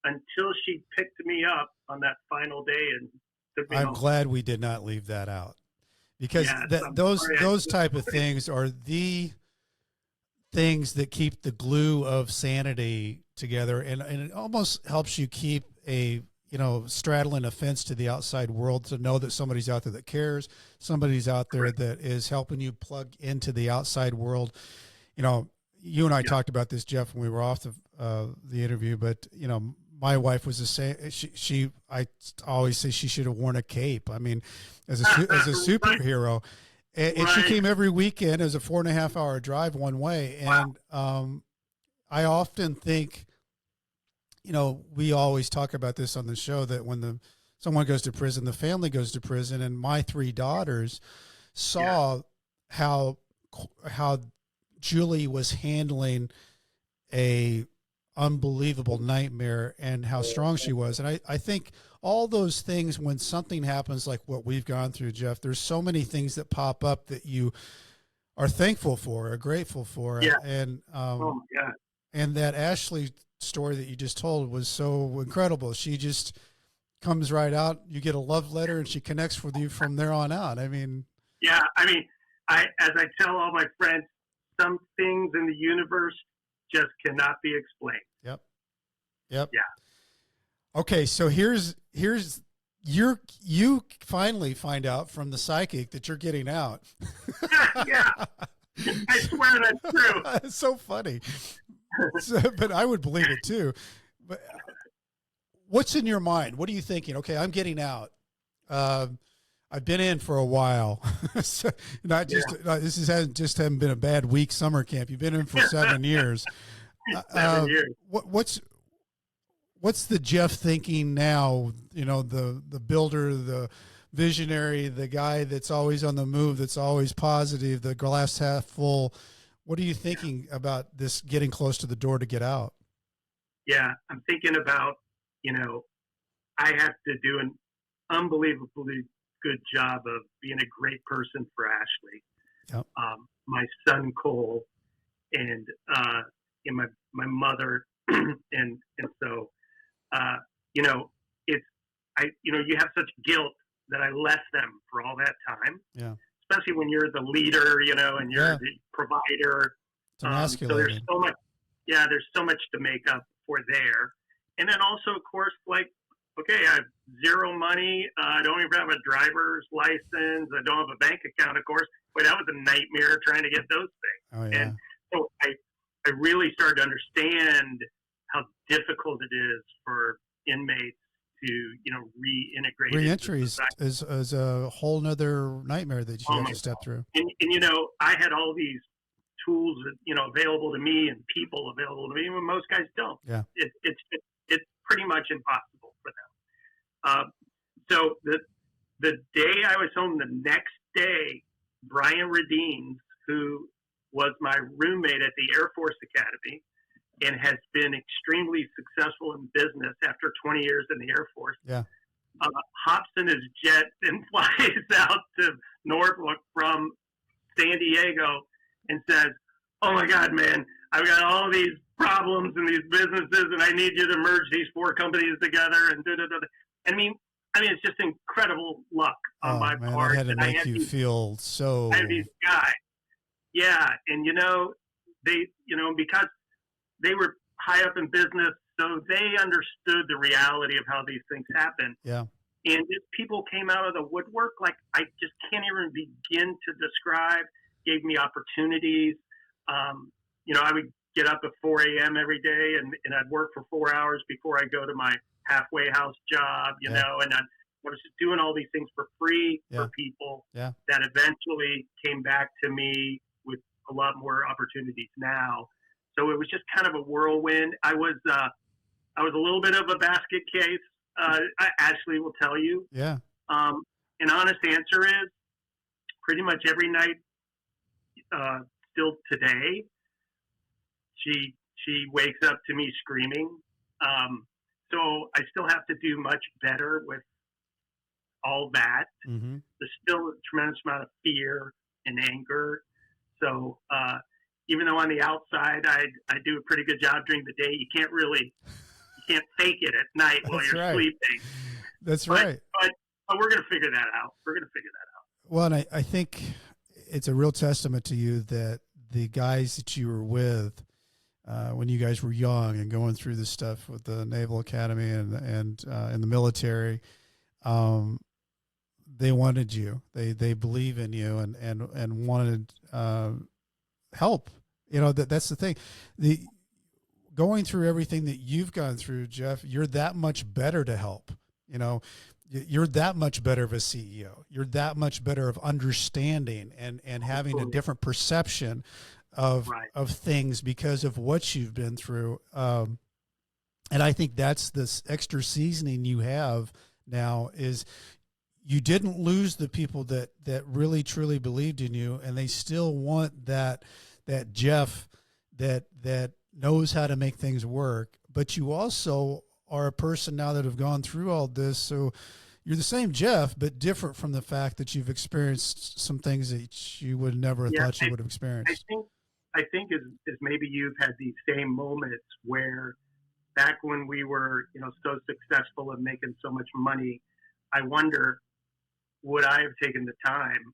until she picked me up on that final day and took me home. I'm glad we did not leave that out, because those type of things are the things that keep the glue of sanity together, and it almost helps you keep a straddling a fence to the outside world, to know that somebody's out there that cares, somebody's out there that is helping you plug into the outside world. You and I talked about this, Jeff, when we were off the interview, but my wife was the same. I always say she should have worn a cape. I mean, as a superhero. And she came every weekend. It was a 4.5 hour drive one way. And I often think, we always talk about this on the show, that when someone goes to prison, the family goes to prison. And my 3 daughters saw how Julie was handling a unbelievable nightmare and how strong she was. And I think all those things, when something happens like what we've gone through, Jeff, there's so many things that pop up that you are thankful for, are grateful for. Yeah. And that Ashley story that you just told was so incredible. She just comes right out. You get a love letter and she connects with you from there on out. I mean, as I tell all my friends, some things in the universe just cannot be explained. Yep. Yeah. Okay, so here's you finally find out from the psychic that you're getting out. Yeah, I swear that's true. It's so funny. But I would believe it too. But what's in your mind? What are you thinking? Okay, I'm getting out. I've been in for a while. So not just hasn't been a bad week summer camp. You've been in for 7 years. 7 years. What's the Jeff thinking now? You know, the builder, the visionary, the guy that's always on the move, that's always positive, the glass half full. What are you thinking about this getting close to the door to get out? Yeah, I'm thinking about, you know, I have to do an unbelievably good job of being a great person for Ashley, Yep. My son Cole, and my mother, and so you know, you have such guilt that I left them for all that time. Yeah. Especially when you're the leader, you know, and you're the provider. So there's so much. Yeah, there's so much to make up for there, and then also, of course, like, okay, I have zero money. I don't even have a driver's license. I don't have a bank account, of course. But that was a nightmare trying to get those things. Oh, yeah. And so I really started to understand how difficult it is for inmates to, you know, reintegrate. Reentry is a whole nother nightmare that you have to step through. And, you know, I had all these tools, you know, available to me and people available to me when most guys don't. Yeah. It's pretty much impossible for them. So the day I was home, the next day, Brian Redines, who was my roommate at the Air Force Academy and has been extremely successful in business after 20 years in the Air Force, hops in his jet and flies out to Norfolk from San Diego and says, "Oh my God, man, I've got all these problems in these businesses and I need you to merge these 4 companies together." And I mean, it's just incredible luck on my part. That had to make you feel so. I have these guys. Yeah. And, you know, because they were high up in business, so they understood the reality of how these things happen. Yeah. And these people came out of the woodwork like I just can't even begin to describe, gave me opportunities. You know, I would get up at 4 a.m. every day and I'd work for 4 hours before I go to my halfway house job, you know, and I was just doing all these things for free for people that eventually came back to me with a lot more opportunities now. So it was just kind of a whirlwind. I was a little bit of a basket case. Ashley will tell you. Yeah. An honest answer is pretty much every night, still today, she wakes up to me screaming. So I still have to do much better with all that. Mm-hmm. There's still a tremendous amount of fear and anger. So even though on the outside I do a pretty good job during the day, you can't fake it at night while you're sleeping. That's right. But we're going to figure that out. Well, and I think it's a real testament to you that the guys that you were with when you guys were young and going through this stuff with the Naval Academy and in the military, they wanted you. They believe in you and wanted help. You know, that's the thing. Going through everything that you've gone through, Jeff, you're that much better to help. You know, you're that much better of a CEO. You're that much better of understanding and having a different perception of things because of what you've been through. And I think that's this extra seasoning you have now is you didn't lose the people that really truly believed in you, and they still want that Jeff that knows how to make things work. But you also are a person now that have gone through all this. So you're the same Jeff, but different from the fact that you've experienced some things that you would never have thought you would have experienced. I think as maybe you've had these same moments where back when we were, you know, so successful and making so much money, I wonder, would I have taken the time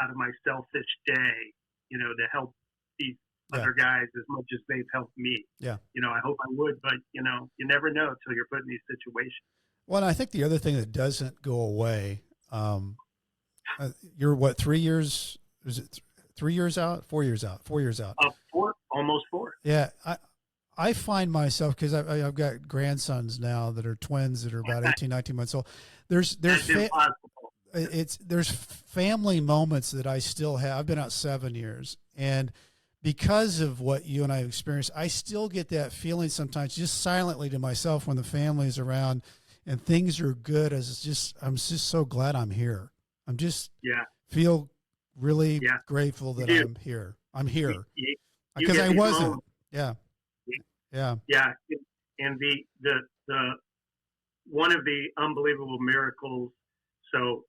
out of my selfish day, you know, to help these other guys as much as they've helped me? Yeah. You know, I hope I would, but, you know, you never know until you're put in these situations. Well, and I think the other thing that doesn't go away, you're what, 3 years? Is it 3 years out? 4 years out? 4 years out? Almost 4. Yeah. I find myself, because I've got grandsons now that are twins that are about 18, 19 months old. That's impossible. there's family moments that I still have. I've been out 7 years, and because of what you and I have experienced, I still get that feeling sometimes just silently to myself when the family is around and things are good. I'm just so glad I'm here. I'm just feel really grateful that I'm here. I'm here because I wasn't. Moments. Yeah. And the one of the unbelievable miracles. So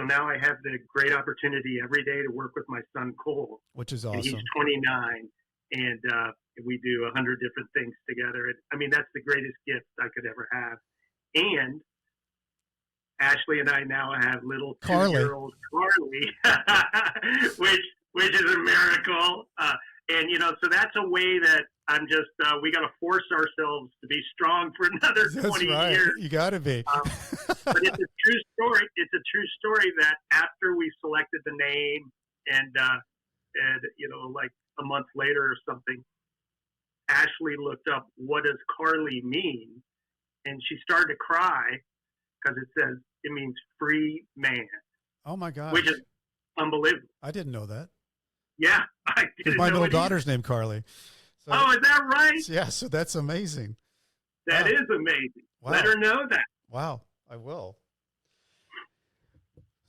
now I have the great opportunity every day to work with my son Cole, which is awesome. And he's 29, and we do 100 different things together. And, I mean, that's the greatest gift I could ever have. And Ashley and I now have little 2-year-old Carly, which is a miracle. And so that's a way that I'm just we got to force ourselves to be strong for another 20 years. You got to be. But it's a true story. It's a true story that after we selected the name and like a month later or something, Ashley looked up what does Carly mean, and she started to cry because it means free man. Oh my gosh. Which is unbelievable. I didn't know that. Yeah, I didn't know. My little daughter's named Carly. So, is that right? Yeah, so that's amazing. That is amazing. Wow. Let her know that. Wow, I will.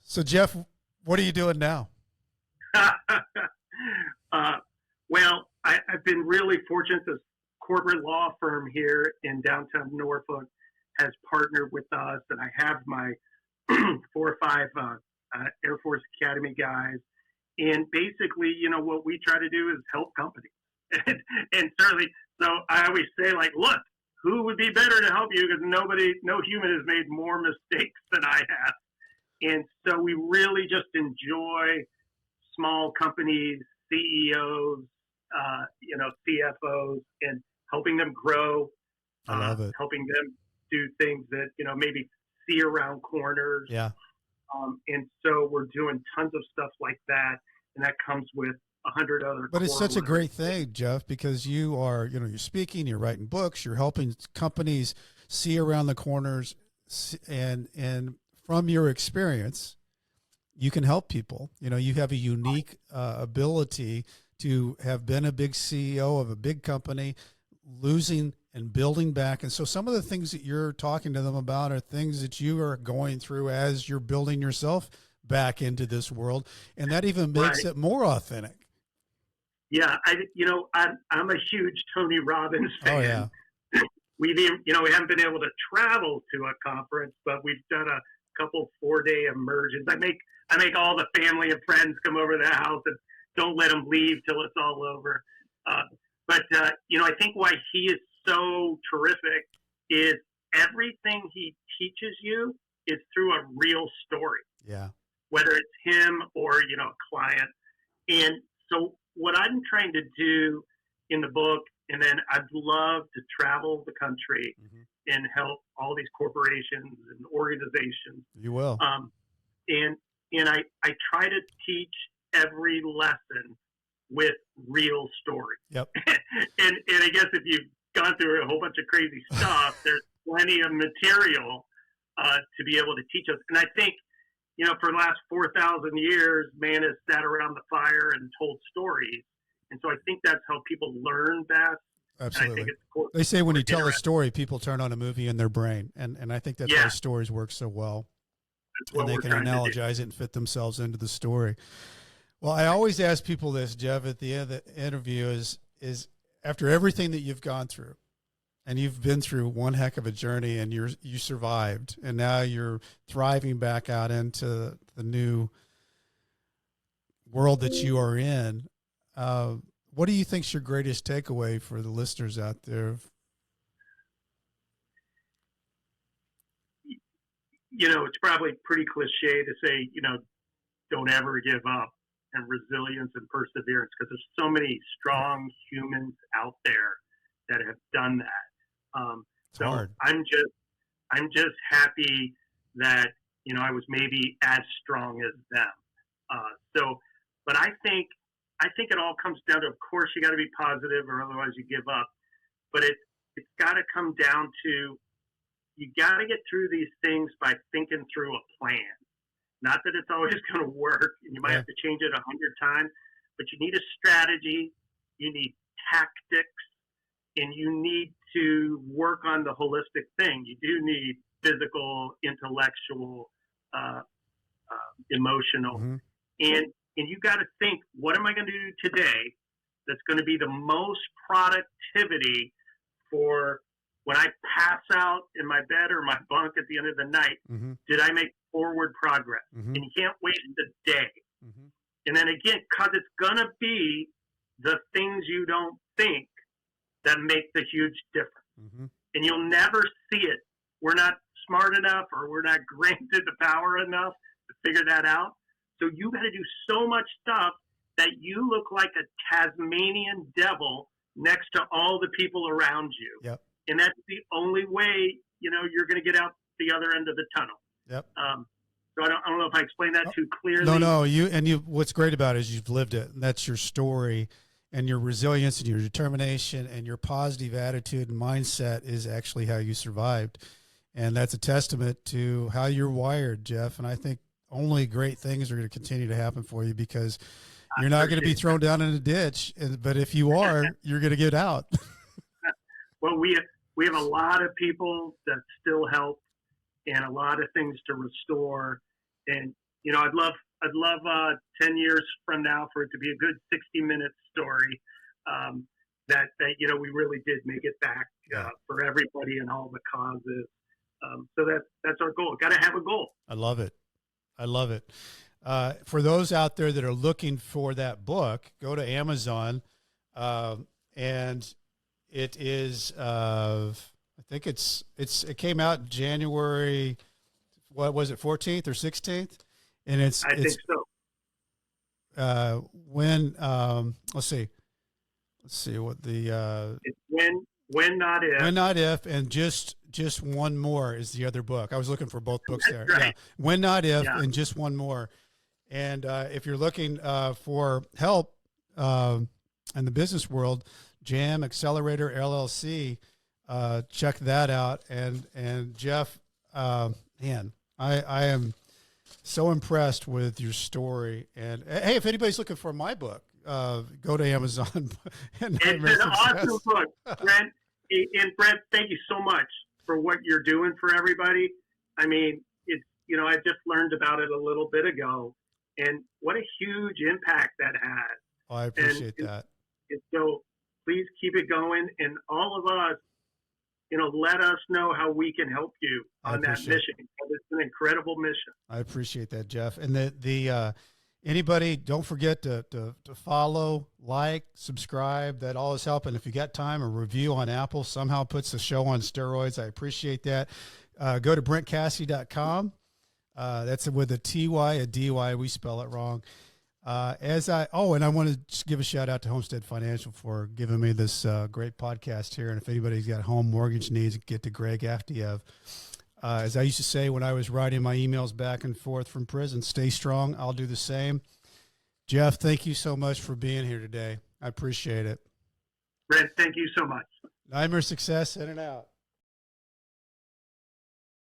So, Jeff, what are you doing now? Well, I've been really fortunate. This corporate law firm here in downtown Norfolk has partnered with us, and I have my 4 or 5 Air Force Academy guys. And basically, what we try to do is help companies. And certainly, so I always say, like, look, who would be better to help you? Because no human has made more mistakes than I have. And so we really just enjoy small companies, CEOs, CFOs, and helping them grow. I love it. Helping them do things that, maybe see around corners. Yeah. And so we're doing tons of stuff like that. And that comes with 100 other. But it's such a great thing, Jeff, because you are, you're speaking, you're writing books, you're helping companies see around the corners, and from your experience, you can help people. You have a unique ability to have been a big CEO of a big company, losing and building back. And so some of the things that you're talking to them about are things that you are going through as you're building yourself back into this world. And that even makes it more authentic. Yeah. I'm a huge Tony Robbins fan. Oh, yeah. We haven't been able to travel to a conference, but we've done a couple 4-day immersions. I make all the family and friends come over to the house and don't let them leave till it's all over. But I think why he is so terrific is everything he teaches you is through a real story. Yeah. Whether it's him or, a client. And so what I'm trying to do in the book, and then I'd love to travel the country and help all these corporations and organizations. You will. And I try to teach every lesson with real story. Yep. and I guess if you've gone through a whole bunch of crazy stuff, there's plenty of material to be able to teach us. And I think, for the last 4,000 years, man has sat around the fire and told stories. And so I think that's how people learn best. Absolutely. I think it's they say when you tell a story, people turn on a movie in their brain. And I think that's why stories work so well. And they can analogize it and fit themselves into the story. Well, I always ask people this, Jeff, at the end of the interview is after everything that you've gone through, and you've been through one heck of a journey, and you survived, and now you're thriving back out into the new world that you are in. What do you think is your greatest takeaway for the listeners out there? It's probably pretty cliche to say, don't ever give up, and resilience and perseverance, because there's so many strong humans out there that have done that. So hard. I'm just happy that, I was maybe as strong as them. But I think it all comes down to, of course, you got to be positive or otherwise you give up. But it's got to come down to you got to get through these things by thinking through a plan. Not that it's always going to work, and you might have to change it 100 times, but you need a strategy, you need tactics, and you need to work on the holistic thing. You do need physical, intellectual, emotional, and you got to think, what am I going to do today that's going to be the most productivity for when I pass out in my bed or my bunk at the end of the night? Did I make forward progress? And you can't wait the day. And then again, because it's going to be the things you don't think that make the huge difference. And you'll never see it. We're not smart enough, or we're not granted the power enough to figure that out. So you got to do so much stuff that you look like a Tasmanian devil next to all the people around you. Yep. And that's the only way, you're going to get out the other end of the tunnel. Yep. So I don't know if I explained that too clearly. No. What's great about it is you've lived it. And that's your story, and your resilience and your determination and your positive attitude and mindset is actually how you survived. And that's a testament to how you're wired, Jeff. And I think only great things are going to continue to happen for you, because you're not going to be thrown down in a ditch. But if you are, you're going to get out. Well, we have a lot of people that still help, and a lot of things to restore. And, I'd love 10 years from now for it to be a good 60-minute story that we really did make it back for everybody and all the causes. So that's our goal. Got to have a goal. I love it. For those out there that are looking for that book, go to Amazon, and it is, I think it came out January, what was it, 14th or 16th? And I think so. Let's see what the, it's when not if. When Not If, and just one more is the other book. I was looking for both books there. Right. Yeah. When Not If, and just one more. And if you're looking for help in the business world, Jam Accelerator LLC, check that out. And Jeff, man, I am so impressed with your story. And hey, if anybody's looking for my book, go to Amazon. It's an awesome book, Brent. And Brent, thank you so much for what you're doing for everybody. I mean, it's, I just learned about it a little bit ago, and what a huge impact that has. Oh, I appreciate that. And so please keep it going. And all of us, let us know how we can help you on that mission. It's an incredible mission. I appreciate that, Jeff. And anybody, don't forget to follow, like, subscribe. That all is helping. If you got time, a review on Apple somehow puts the show on steroids. I appreciate that. Go to BrentCassidy.com. That's with a TY, a DY. We spell it wrong. And I want to just give a shout out to Homestead Financial for giving me this great podcast here. And if anybody's got home mortgage needs, get to Greg Afdiev. As I used to say when I was writing my emails back and forth from prison, stay strong. I'll do the same. Jeff, thank you so much for being here today. I appreciate it. Brent, thank you so much. Nightmare Success, in and out.